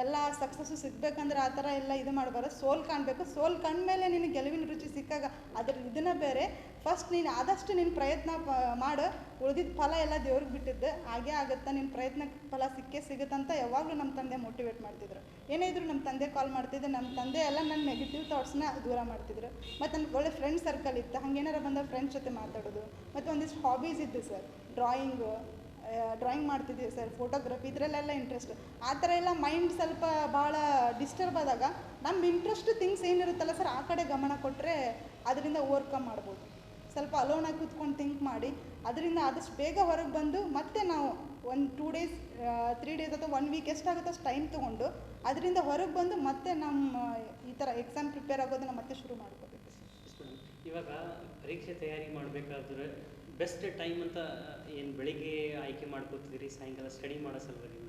ಎಲ್ಲ ಸಕ್ಸಸ್ಸು ಸಿಗ್ಬೇಕಂದ್ರೆ ಆ ಥರ ಎಲ್ಲ ಇದು ಮಾಡಬಾರ್ದು. ಸೋಲ್ ಕಾಣಬೇಕು. ಸೋಲ್ ಕಂಡ್ಮೇಲೆ ನಿನಗೆ ಗೆಲುವಿನ ರುಚಿ ಸಿಕ್ಕಾಗ ಅದ್ರ ಇದನ್ನು ಬೇರೆ. ಫಸ್ಟ್ ನೀನು ಆದಷ್ಟು ನಿನ್ನ ಪ್ರಯತ್ನ ಮಾಡು, ಉಳಿದಿದ್ದ ಫಲ ಎಲ್ಲ ದೇವ್ರಿಗೆ ಬಿಟ್ಟಿದ್ದು, ಹಾಗೇ ಆಗುತ್ತೆ, ನಿನ್ನ ಪ್ರಯತ್ನಕ್ಕೆ ಫಲ ಸಿಗುತ್ತಂತ ಯಾವಾಗಲೂ ನಮ್ಮ ತಂದೆ ಮೋಟಿವೇಟ್ ಮಾಡ್ತಿದ್ರು. ಏನೇ ಇದ್ರು ನಮ್ಮ ತಂದೆ ಕಾಲ್ ಮಾಡ್ತಿದ್ದೆ. ನಮ್ಮ ತಂದೆ ಎಲ್ಲ ನನ್ನ ನೆಗೆಟಿವ್ ಥಾಟ್ಸ್ನ ದೂರ ಮಾಡ್ತಿದ್ರು. ಮತ್ತು ನನಗೆ ಒಳ್ಳೆ ಫ್ರೆಂಡ್ ಸರ್ಕಲ್ ಇತ್ತು. ಹಂಗೇನಾರ ಬಂದಾಗ ಫ್ರೆಂಡ್ಸ್ ಜೊತೆ ಮಾತಾಡೋದು. ಮತ್ತು ಒಂದಿಷ್ಟು ಹಾಬೀಸ್ ಇದ್ದು ಸರ್. ಡ್ರಾಯಿಂಗ್ ಮಾಡ್ತಿದ್ದೀವಿ ಸರ್, ಫೋಟೋಗ್ರಫಿ, ಇದರಲ್ಲೆಲ್ಲ ಇಂಟ್ರೆಸ್ಟ್. ಆ ಥರ ಎಲ್ಲ ಮೈಂಡ್ ಸ್ವಲ್ಪ ಭಾಳ ಡಿಸ್ಟರ್ಬ್ ಆದಾಗ ನಮ್ಮ ಇಂಟ್ರೆಸ್ಟ್ ಥಿಂಗ್ಸ್ ಏನಿರುತ್ತಲ್ಲ ಸರ್, ಆ ಕಡೆ ಗಮನ ಕೊಟ್ಟರೆ ಅದರಿಂದ ಓವರ್ಕಮ್ ಮಾಡ್ಬೋದು. ಸ್ವಲ್ಪ ಅಲೋನಾಗಿ ಕೂತ್ಕೊಂಡು ಥಿಂಕ್ ಮಾಡಿ ಅದರಿಂದ ಆದಷ್ಟು ಬೇಗ ಹೊರಗೆ ಬಂದು ಮತ್ತೆ ನಾವು 2 days 3 days ಅಥವಾ 1 week ಎಷ್ಟಾಗುತ್ತೋ ಅಷ್ಟು ಟೈಮ್ ತೊಗೊಂಡು ಅದರಿಂದ ಹೊರಗೆ ಬಂದು ಮತ್ತೆ ನಮ್ಮ ಈ ಥರ ಎಕ್ಸಾಮ್ ಪ್ರಿಪೇರ್ ಆಗೋದನ್ನು ಮತ್ತೆ ಶುರು ಮಾಡ್ಕೋಬೇಕು. ಇವಾಗ ಪರೀಕ್ಷೆ ತಯಾರಿ ಮಾಡಬೇಕಾದ್ರೆ ಬೆಸ್ಟ್ ಟೈಮ್ ಅಂತ ಏನು ಬೆಳಿಗ್ಗೆ ಆಯ್ಕೆ ಮಾಡ್ಕೋತಿದ್ರಿ, ಸಾಯಂಕಾಲ ಸ್ಟಡಿ ಮಾಡೋ ಸಲುವಾಗಿ?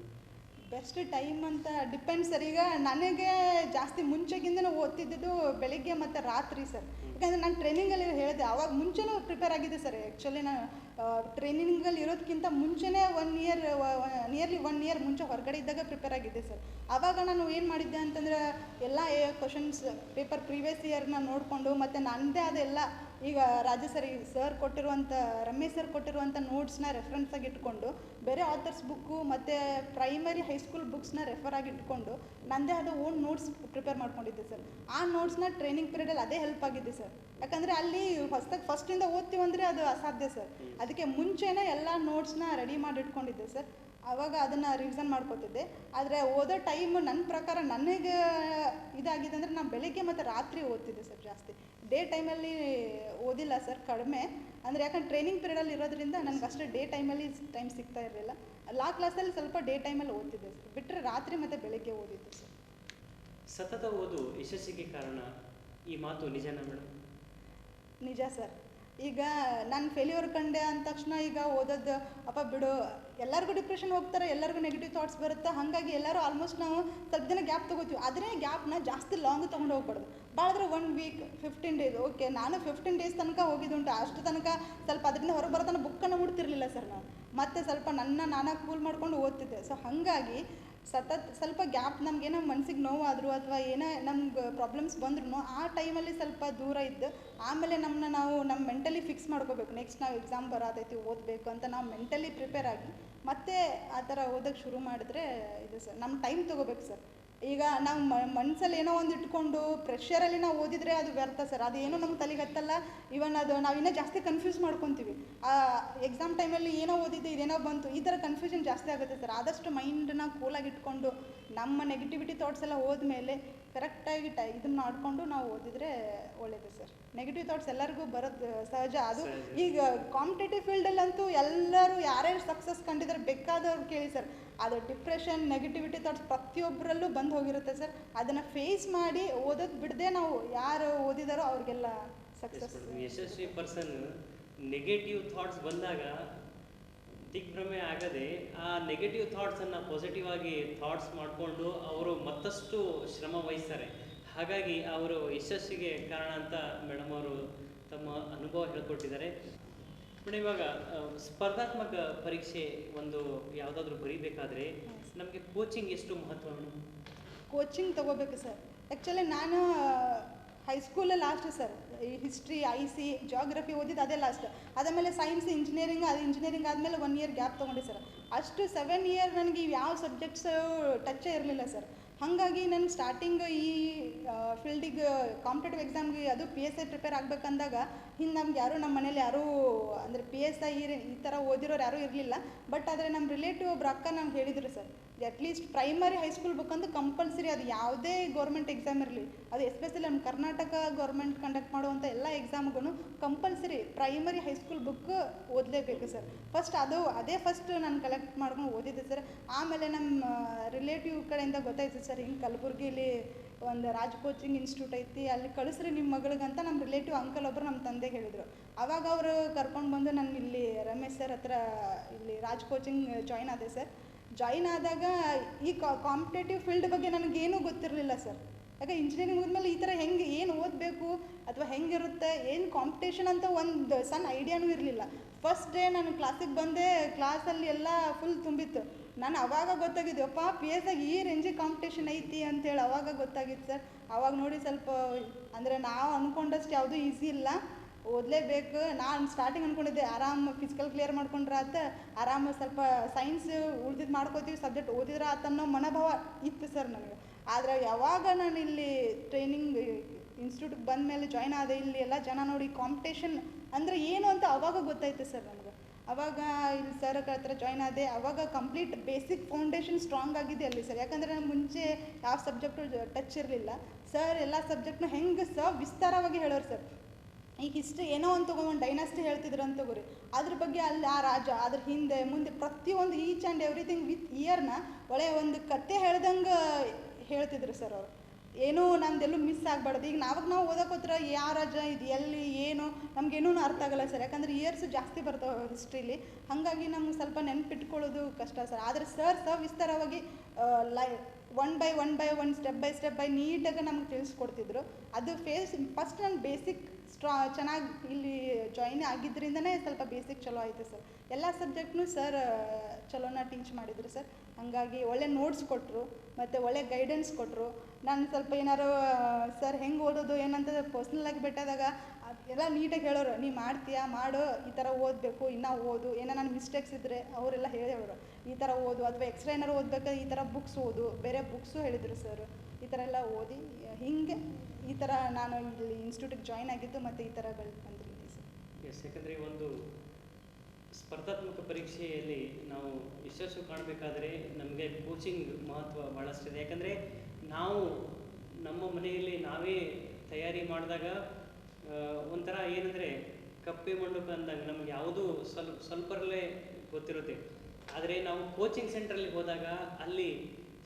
ಬೆಸ್ಟ್ ಟೈಮ್ ಅಂತ ಡಿಪೆಂಡ್ಸ್ ಸರ್. ಈಗ ನನಗೆ ಜಾಸ್ತಿ ಮುಂಚೆಗಿಂದನೂ ಓದ್ತಿದ್ದು ಬೆಳಿಗ್ಗೆ ಮತ್ತು ರಾತ್ರಿ ಸರ್. ಯಾಕಂದರೆ ನಾನು ಟ್ರೈನಿಂಗಲ್ಲಿ ಹೇಳಿದೆ, ಆವಾಗ ಮುಂಚೆನೂ ಪ್ರಿಪೇರ್ ಆಗಿದ್ದೆ ಸರ್. ಆ್ಯಕ್ಚುಲಿ ನಾನು ಟ್ರೈನಿಂಗಲ್ಲಿ ಇರೋದಕ್ಕಿಂತ ಮುಂಚೆನೇ ನಿಯರ್ಲಿ 1 year ಮುಂಚೆ ಹೊರಗಡೆ ಇದ್ದಾಗ ಪ್ರಿಪೇರ್ ಆಗಿದ್ದೆ ಸರ್. ಆವಾಗ ನಾನು ಏನು ಮಾಡಿದ್ದೆ ಅಂತಂದ್ರೆ ಎಲ್ಲ ಕ್ವಶನ್ಸ್ ಪೇಪರ್ ಪ್ರೀವಿಯಸ್ ಇಯರ್ನ ನೋಡಿಕೊಂಡು ಮತ್ತು ನನ್ನದೇ ಆದ ಎಲ್ಲ ಈಗ ರಾಜು ಸರ್ ಕೊಟ್ಟಿರುವಂಥ ರಮೇಶ್ ಸರ್ ಕೊಟ್ಟಿರುವಂಥ ನೋಟ್ಸ್ನ ರೆಫರೆನ್ಸಾಗಿ ಇಟ್ಕೊಂಡು ಬೇರೆ ಆಥರ್ಸ್ ಬುಕ್ಕು ಮತ್ತು ಪ್ರೈಮರಿ ಹೈಸ್ಕೂಲ್ ಬುಕ್ಸ್ನ ರೆಫರ್ ಆಗಿ ಇಟ್ಕೊಂಡು ನನ್ನದೇ ಆದ ಓನ್ ನೋಟ್ಸ್ ಪ್ರಿಪೇರ್ ಮಾಡ್ಕೊಂಡಿದ್ದೆ ಸರ್. ಆ ನೋಟ್ಸ್ನ ಟ್ರೈನಿಂಗ್ ಪೀರಿಯಡಲ್ಲಿ ಅದೇ ಹೆಲ್ಪ್ ಆಗಿದೆ ಸರ್. ಯಾಕಂದರೆ ಅಲ್ಲಿ ಹೊಸದಾಗಿ ಫಸ್ಟಿಂದ ಓದ್ತೀವಂದರೆ ಅದು ಅಸಾಧ್ಯ ಸರ್. ಅದಕ್ಕೆ ಮುಂಚೆನೇ ಎಲ್ಲ ನೋಟ್ಸ್ನ ರೆಡಿ ಮಾಡಿ ಇಟ್ಕೊಂಡಿದ್ದೆ ಸರ್. ಆವಾಗ ಅದನ್ನು ರಿವಿಷನ್ ಮಾಡ್ಕೋತಿದ್ದೆ. ಆದರೆ ಓದೋ ಟೈಮು ನನ್ನ ಪ್ರಕಾರ ನನಗೆ ಇದಾಗಿದೆ ಅಂದರೆ ನಾನು ಬೆಳಿಗ್ಗೆ ಮತ್ತು ರಾತ್ರಿ ಓದ್ತಿದ್ದೆ ಸರ್. ಜಾಸ್ತಿ ಡೇ ಟೈಮಲ್ಲಿ ಓದಿಲ್ಲ ಸರ್, ಕಡಿಮೆ. ಅಂದರೆ ಯಾಕಂದ್ರೆ ಟ್ರೈನಿಂಗ್ ಪೀರಿಯಡಲ್ಲಿ ಇರೋದ್ರಿಂದ ನನಗೆ ಅಷ್ಟೇ ಡೇ ಟೈಮಲ್ಲಿ ಟೈಮ್ ಸಿಗ್ತಾ ಇರಲಿಲ್ಲ. ಲಾ ಕ್ಲಾಸಲ್ಲಿ ಸ್ವಲ್ಪ ಡೇ ಟೈಮಲ್ಲಿ ಓದ್ತಿದ್ದೆ ಸರ್, ಬಿಟ್ಟರೆ ರಾತ್ರಿ ಮತ್ತು ಬೆಳಿಗ್ಗೆ ಓದಿದ್ದೆ ಸರ್. ಸತತ ಓದು ಯಶಸ್ಸಿಗೆ ಕಾರಣ, ಈ ಮಾತು ನಿಜನಾ ಮೇಡಮ್? ನಿಜ ಸರ್. ಈಗ ನಾನು ಫೇಲ್ಯೂರ್ ಕಂಡೆ ಅಂದ ತಕ್ಷಣ ಈಗ ಓದೋದು ಅಪ್ಪ ಬಿಡು, ಎಲ್ಲರಿಗೂ ಡಿಪ್ರೆಷನ್ ಹೋಗ್ತಾರೆ, ಎಲ್ಲರಿಗೂ ನೆಗೆಟಿವ್ ಥಾಟ್ಸ್ ಬರುತ್ತೆ. ಹಾಗಾಗಿ ಎಲ್ಲರೂ ಆಲ್ಮೋಸ್ಟ್ ನಾವು ಸ್ವಲ್ಪ ದಿನ ಗ್ಯಾಪ್ ತೊಗೋತೀವಿ. ಆದರೆ ಗ್ಯಾಪ್ನ ಜಾಸ್ತಿ ಲಾಂಗ್ ತೊಗೊಂಡು ಹೋಗ್ಬಾರ್ದು. ಭಾಳಂದ್ರೆ 1 ವೀಕ್ 15 ಡೇಸ್. ಓಕೆ, ನಾನು 15 ಡೇಸ್ ತನಕ ಹೋಗಿದ್ದುಂಟು. ಅಷ್ಟು ತನಕ ಸ್ವಲ್ಪ ಅದರಿಂದ ಹೊರಗೆ ಬರೋತನ ಬುಕ್ಕನ್ನು ಮುಡ್ತಿರ್ಲಿಲ್ಲ ಸರ್ ನಾನು. ಮತ್ತು ಸ್ವಲ್ಪ ನಾನಾಗಿ ಕೂಲ್ ಮಾಡ್ಕೊಂಡು ಓದ್ತಿದ್ದೆ. ಸೊ ಹಾಗಾಗಿ ಸ್ವಲ್ಪ ಗ್ಯಾಪ್ ನಮಗೇನೋ ಮನಸ್ಸಿಗೆ ನೋವಾದರೂ ಅಥವಾ ಏನೋ ನಮ್ಗೆ ಪ್ರಾಬ್ಲಮ್ಸ್ ಬಂದ್ರೂ ಆ ಟೈಮಲ್ಲಿ ಸ್ವಲ್ಪ ದೂರ ಇದ್ದು ಆಮೇಲೆ ನಾವು ಮೆಂಟಲಿ ಫಿಕ್ಸ್ ಮಾಡ್ಕೋಬೇಕು. ನೆಕ್ಸ್ಟ್ ನಾವು ಎಕ್ಸಾಮ್ ಬರೋದೈತಿ, ಓದಬೇಕು ಅಂತ ನಾವು ಮೆಂಟಲಿ ಪ್ರಿಪೇರ್ ಆಗಿ ಮತ್ತೆ ಆ ಥರ ಓದೋಕ್ಕೆ ಶುರು ಮಾಡಿದ್ರೆ ಇದು ಸರ್. ನಮ್ಮ ಟೈಮ್ ತೊಗೋಬೇಕು ಸರ್. ಈಗ ನಾವು ಮನಸ್ಸಲ್ಲಿ ಏನೋ ಒಂದು ಇಟ್ಕೊಂಡು ಪ್ರೆಷರಲ್ಲಿ ನಾವು ಓದಿದರೆ ಅದು ವ್ಯರ್ಥ ಸರ್. ಅದು ಏನೋ ನಮ್ಮ ತಲೆಗೆ ಹತ್ತಲ್ಲ. ಇವನ್ ಅದು ನಾವು ಇನ್ನೂ ಜಾಸ್ತಿ ಕನ್ಫ್ಯೂಸ್ ಮಾಡ್ಕೊತೀವಿ. ಆ ಎಕ್ಸಾಮ್ ಟೈಮಲ್ಲಿ ಏನೋ ಓದಿದ್ದೆ ಇದೇನೋ ಬಂತು, ಈ ಥರ ಕನ್ಫ್ಯೂಷನ್ ಜಾಸ್ತಿ ಆಗುತ್ತೆ ಸರ್. ಆದಷ್ಟು ಮೈಂಡನ್ನ ಕೂಲಾಗಿ ಇಟ್ಕೊಂಡು ನಮ್ಮ ನೆಗೆಟಿವಿಟಿ ಥಾಟ್ಸ್ ಎಲ್ಲ ಹೋದ್ಮೇಲೆ ಕರೆಕ್ಟಾಗಿ ಇದನ್ನು ಮಾಡಿಕೊಂಡು ನಾವು ಓದಿದರೆ ಒಳ್ಳೆಯದು ಸರ್. ನೆಗೆಟಿವ್ ಥಾಟ್ಸ್ ಎಲ್ಲರಿಗೂ ಬರೋದು ಸಹಜ. ಅದು ಈಗ ಕಾಂಪಿಟೇಟಿವ್ ಫೀಲ್ಡಲ್ಲಂತೂ ಎಲ್ಲರೂ ಯಾರ್ಯಾರು ಸಕ್ಸಸ್ ಕಂಡಿದ್ದಾರೆ ಬೇಕಾದವ್ರು ಕೇಳಿ ಸರ್. ಅದು ಡಿಪ್ರೆಷನ್, ನೆಗೆಟಿವಿಟಿ ಥಾಟ್ಸ್ ಪ್ರತಿಯೊಬ್ಬರಲ್ಲೂ ಬಂದು ಹೋಗಿರುತ್ತೆ ಸರ್. ಅದನ್ನು ಫೇಸ್ ಮಾಡಿ ಓದೋದು ಬಿಡದೆ ನಾವು ಯಾರು ಓದಿದಾರೋ ಅವ್ರಿಗೆಲ್ಲ ಸಕ್ಸಸ್. ಯಶಸ್ವಿ ಪರ್ಸನ್ ನೆಗೆಟಿವ್ ಥಾಟ್ಸ್ ಬಂದಾಗ ದಿಗ್ಭ್ರಮೆ ಆಗದೆ ಆ ನೆಗೆಟಿವ್ ಥಾಟ್ಸನ್ನು ಪಾಸಿಟಿವ್ ಆಗಿ ಥಾಟ್ಸ್ ಮಾಡಿಕೊಂಡು ಅವರು ಮತ್ತಷ್ಟು ಶ್ರಮ ವಹಿಸ್ತಾರೆ. ಹಾಗಾಗಿ ಅವರು ಯಶಸ್ಸಿಗೆ ಕಾರಣ ಅಂತ ಮೇಡಮ್ ಅವರು ತಮ್ಮ ಅನುಭವ ಹೇಳ್ಕೊಟ್ಟಿದ್ದಾರೆ. ಮೇಡಮ್, ಇವಾಗ ಸ್ಪರ್ಧಾತ್ಮಕ ಪರೀಕ್ಷೆ ಒಂದು ಯಾವುದಾದ್ರೂ ಬರೀಬೇಕಾದ್ರೆ ನಮಗೆ ಕೋಚಿಂಗ್ ಎಷ್ಟು ಮಹತ್ವ ಮೇಡಮ್? ಕೋಚಿಂಗ್ ತೊಗೋಬೇಕು ಸರ್. ಆ್ಯಕ್ಚುಲಿ ನಾನು ಹೈಸ್ಕೂಲಲ್ಲಿ ಲಾಸ್ಟ್ ಸರ್. ಈ ಹಿಸ್ಟ್ರಿ, IC, ಜಾಗ್ರಫಿ ಓದಿದ್ದು ಅದೇ ಲಾಸ್ಟ್. ಅದಾದಮೇಲೆ ಸೈನ್ಸ್, ಇಂಜಿನಿಯರಿಂಗ್ ಆದಮೇಲೆ 1 ಇಯರ್ ಗ್ಯಾಪ್ ತೊಗೊಂಡೆ ಸರ್. ಅಷ್ಟು 7 ಇಯರ್ ನನಗೆ ಯಾವ ಸಬ್ಜೆಕ್ಟ್ಸು ಟಚ್ಚೇ ಇರಲಿಲ್ಲ ಸರ್. ಹಾಗಾಗಿ ನಾನು ಸ್ಟಾರ್ಟಿಂಗ್ ಈ ಫೀಲ್ಡಿಗೆ ಕಾಂಪಿಟೇಟಿವ್ ಎಕ್ಸಾಮ್ಗೆ ಅದು PSI ಪ್ರಿಪೇರ್ ಆಗಬೇಕಂದಾಗ ಹಿಂದೆ ನಮ್ಗೆ ಯಾರೂ ನಮ್ಮ ಮನೇಲಿ ಯಾರೂ ಅಂದರೆ PSI ಈ ಥರ ಓದಿರೋರು ಯಾರೂ ಇರಲಿಲ್ಲ. ಬಟ್ ಆದರೆ ನಮ್ಮ ರಿಲೇಟಿವ್ ಒಬ್ರು ಅಕ್ಕ ನಮ್ಗೆ ಹೇಳಿದರು sir, at least primary high school book ಅಂತೂ ಕಂಪಲ್ಸರಿ, ಅದು ಯಾವುದೇ ಗೌರ್ಮೆಂಟ್ ಎಕ್ಸಾಮ್ ಇರಲಿ, ಅದು ಎಸ್ಪೆಷಲಿ ನಮ್ಮ ಕರ್ನಾಟಕ ಗೌರ್ಮೆಂಟ್ ಕಂಡಕ್ಟ್ ಮಾಡುವಂಥ ಎಲ್ಲ ಎಕ್ಸಾಮ್ಗೂ ಕಂಪಲ್ಸರಿ ಪ್ರೈಮರಿ ಹೈಸ್ಕೂಲ್ ಬುಕ್ ಓದಲೇಬೇಕು ಸರ್. ಅದೇ ಫಸ್ಟ್ ನಾನು ಕಲೆಕ್ಟ್ ಮಾಡ್ಕೊಂಡು ಓದಿದ್ದೆ ಸರ್. ಆಮೇಲೆ ನಮ್ಮ ರಿಲೇಟಿವ್ ಕಡೆಯಿಂದ ಗೊತ್ತಾಯ್ತು ಸರ್, ಹಿಂಗೆ ಕಲಬುರ್ಗಿಲಿ ಒಂದು ರಾಜ್ ಕೋಚಿಂಗ್ ಇನ್ಸ್ಟಿಟ್ಯೂಟ್ ಐತಿ, ಅಲ್ಲಿ ಕಳಿಸ್ರಿ ನಿಮ್ಮ ಮಗಳಿಗಂತ ನಮ್ಮ ರಿಲೇಟಿವ್ ಅಂಕಲ್ ಒಬ್ಬರು ನಮ್ಮ ತಂದೆಗೆ ಹೇಳಿದರು. ಆವಾಗ ಅವರು ಕರ್ಕೊಂಡು ಬಂದು ನಾನು ಇಲ್ಲಿ ರಮೇಶ್ ಸರ್ ಹತ್ರ ಇಲ್ಲಿ ರಾಜ್ ಕೋಚಿಂಗ್ ಜಾಯ್ನ್ ಆದೆ ಸರ್. ಜಾಯ್ನ್ ಆದಾಗ ಈ ಕಾಂಪಿಟೇಟಿವ್ ಫೀಲ್ಡ್ ಬಗ್ಗೆ ನನಗೇನೂ ಗೊತ್ತಿರಲಿಲ್ಲ ಸರ್. ಯಾಕೆ ಇಂಜಿನಿಯರಿಂಗ್ ಹೋದ್ಮೇಲೆ ಈ ಥರ ಏನು ಓದಬೇಕು ಅಥವಾ ಹೆಂಗಿರುತ್ತೆ, ಏನು ಕಾಂಪಿಟೇಷನ್ ಅಂತ ಒಂದು ಸಣ್ಣ ಐಡಿಯಾನೂ ಇರಲಿಲ್ಲ. ಫಸ್ಟ್ ಡೇ ನಾನು ಕ್ಲಾಸಿಗೆ ಬಂದೆ, ಕ್ಲಾಸಲ್ಲಿ ಎಲ್ಲ ಫುಲ್ ತುಂಬಿತ್ತು. ನಾನು ಅವಾಗ ಗೊತ್ತಾಗಿದ್ದೆಪ್ಪ PSI ಈ ರೇಂಜಿಗೆ ಕಾಂಪಿಟೇಷನ್ ಐತಿ ಅಂತೇಳಿ ಅವಾಗ ಗೊತ್ತಾಗಿತ್ತು ಸರ್. ಅವಾಗ ನೋಡಿ ಸ್ವಲ್ಪ ಅಂದರೆ ನಾವು ಅಂದ್ಕೊಂಡಷ್ಟು ಯಾವುದೂ ಈಸಿ ಇಲ್ಲ, ಓದಲೇಬೇಕು. ನಾನು ಸ್ಟಾರ್ಟಿಂಗ್ ಅಂದ್ಕೊಂಡಿದ್ದೆ ಆರಾಮ್ ಫಿಸಿಕಲ್ ಕ್ಲಿಯರ್ ಮಾಡ್ಕೊಂಡ್ರೆ ಆತ, ಆರಾಮ ಸ್ವಲ್ಪ ಸೈನ್ಸ್ ಉಳ್ದಿದ್ದು ಮಾಡ್ಕೋತೀವಿ, ಸಬ್ಜೆಕ್ಟ್ ಓದಿದ್ರೆ ಆತನ್ನೋ ಮನೋಭಾವ ಇತ್ತು ಸರ್ ನನಗೆ. ಆದರೆ ಯಾವಾಗ ನಾನು ಇಲ್ಲಿ ಟ್ರೈನಿಂಗ್ ಇನ್ಸ್ಟಿಟ್ಯೂಟ್ಗೆ ಬಂದ ಮೇಲೆ ಜಾಯ್ನ್ ಆದೆ, ಇಲ್ಲಿ ಎಲ್ಲ ಜನ ನೋಡಿ ಕಾಂಪಿಟೇಷನ್ ಅಂದರೆ ಏನು ಅಂತ ಅವಾಗ ಗೊತ್ತಾಯ್ತು ಸರ್ ನನಗೆ. ಅವಾಗ ಇಲ್ಲಿ ಸರ್ ಹತ್ರ ಜಾಯ್ನ್ ಆದೆ. ಅವಾಗ ಕಂಪ್ಲೀಟ್ ಬೇಸಿಕ್ ಫೌಂಡೇಶನ್ ಸ್ಟ್ರಾಂಗ್ ಆಗಿದೆ ಅಲ್ಲಿ ಸರ್. ಯಾಕಂದರೆ ನಾನು ಮುಂಚೆ ಯಾವ ಸಬ್ಜೆಕ್ಟು ಟಚ್ ಇರಲಿಲ್ಲ. ಸರ್ ಎಲ್ಲ ಸಬ್ಜೆಕ್ಟ್ನ ಹೆಂಗೆ ವಿಸ್ತಾರವಾಗಿ ಹೇಳೋರು ಸರ್. ಈ ಹಿಸ್ಟ್ರಿ ಏನೋ ಒಂದು ತೊಗೊಂಡು ಡೈನಾಸ್ಟಿ ಹೇಳ್ತಿದ್ರು ಅಂತ ತಗೋರಿ, ಅದ್ರ ಬಗ್ಗೆ ಅಲ್ಲಿ ಆ ರಾಜ, ಅದ್ರ ಹಿಂದೆ ಮುಂದೆ ಪ್ರತಿಯೊಂದು ಈಚ್ ಆ್ಯಂಡ್ ಎವ್ರಿಥಿಂಗ್ ವಿತ್ ಇಯರ್ನ ಒಳ್ಳೆಯ ಒಂದು ಕತೆ ಹೇಳ್ದಂಗೆ ಹೇಳ್ತಿದ್ರು ಸರ್ ಅವರು. ಏನೂ ನಮ್ದೆಲ್ಲೂ ಮಿಸ್ ಆಗಬಾರ್ದು. ಈಗ ನಾವು ಓದೋಕೋತ್ರ ಯಾವ ರಾಜ ಇದು ಎಲ್ಲಿ ಏನು ನಮಗೇನೂ ಅರ್ಥ ಆಗಲ್ಲ ಸರ್. ಯಾಕಂದರೆ ಇಯರ್ಸ್ ಜಾಸ್ತಿ ಬರ್ತಾವೆ ಹಿಸ್ಟ್ರೀಲಿ, ಹಾಗಾಗಿ ನಮ್ಗೆ ಸ್ವಲ್ಪ ನೆನಪಿಟ್ಕೊಳ್ಳೋದು ಕಷ್ಟ ಸರ್. ಆದರೆ ಸರ್ ವಿಸ್ತಾರವಾಗಿ 1 by 1 ಸ್ಟೆಪ್ ಬೈ ಸ್ಟೆಪ್ ನೀಟಾಗಿ ನಮ್ಗೆ ತಿಳಿಸ್ಕೊಡ್ತಿದ್ರು. ಅದು ಫಸ್ಟ್ ನಾನು ಬೇಸಿಕ್ ಚೆನ್ನಾಗಿ ಇಲ್ಲಿ ಜಾಯಿನ್ ಆಗಿದ್ದರಿಂದನೇ ಸ್ವಲ್ಪ ಬೇಸಿಕ್ ಚಲೋ ಆಯಿತು ಸರ್. ಎಲ್ಲ ಸಬ್ಜೆಕ್ಟ್ನು ಸರ್ ಚಲೋನ ಟೀಚ್ ಮಾಡಿದ್ರು ಸರ್. ಹಾಗಾಗಿ ಒಳ್ಳೆ ನೋಟ್ಸ್ ಕೊಟ್ಟರು ಮತ್ತು ಒಳ್ಳೆ ಗೈಡೆನ್ಸ್ ಕೊಟ್ಟರು. ನಾನು ಸ್ವಲ್ಪ ಏನಾರು ಸರ್ ಹೆಂಗೆ ಓದೋದು ಏನಂತ ಪರ್ಸ್ನಲಾಗಿ ಬಿಟ್ಟಾದಾಗ ಎಲ್ಲ ನೀಟಾಗಿ ಹೇಳೋರು, ನೀ ಮಾಡ್ತೀಯಾ ಮಾಡು, ಈ ಥರ ಓದಬೇಕು, ಇನ್ನೂ ಓದು, ಏನೋ ನನ್ನ ಮಿಸ್ಟೇಕ್ಸ್ ಇದ್ದರೆ ಅವರೆಲ್ಲ ಹೇಳೋರು, ಈ ಥರ ಓದು, ಅಥವಾ ಎಕ್ಸ್ಟ್ರಾ ಏನಾರು ಓದಬೇಕಾದ್ರೆ ಈ ಥರ ಬುಕ್ಸ್ ಓದು, ಬೇರೆ ಬುಕ್ಸು ಹೇಳಿದರು ಸರ್. ಈ ಥರ ಎಲ್ಲ ಓದಿ ಹಿಂಗೆ ಈ ಥರ ನಾನು ಇಲ್ಲಿ ಇನ್ಸ್ಟಿಟ್ಯೂಟಿಗೆ ಜಾಯ್ನ್ ಆಗಿದ್ದು ಮತ್ತು ಈ ಥರ ಬಂದಿದ್ದೀನಿ ಸರ್. ಎಸ್, ಯಾಕಂದರೆ ಒಂದು ಸ್ಪರ್ಧಾತ್ಮಕ ಪರೀಕ್ಷೆಯಲ್ಲಿ ನಾವು ಯಶಸ್ಸು ಕಾಣಬೇಕಾದರೆ ನಮಗೆ ಕೋಚಿಂಗ್ ಮಹತ್ವ ಭಾಳಷ್ಟಿದೆ. ಯಾಕಂದರೆ ನಾವು ನಮ್ಮ ಮನೆಯಲ್ಲಿ ನಾವೇ ತಯಾರಿ ಮಾಡಿದಾಗ ಒಂಥರ ಏನಂದರೆ ಕಪ್ಪೆ ಮಂಡುಕ ಅಂದಾಗ ನಮ್ಗೆ ಯಾವುದೂ ಸ್ವಲ್ಪರಲ್ಲೇ ಗೊತ್ತಿರುತ್ತೆ. ಆದರೆ ನಾವು ಕೋಚಿಂಗ್ ಸೆಂಟ್ರಲ್ಲಿ ಹೋದಾಗ ಅಲ್ಲಿ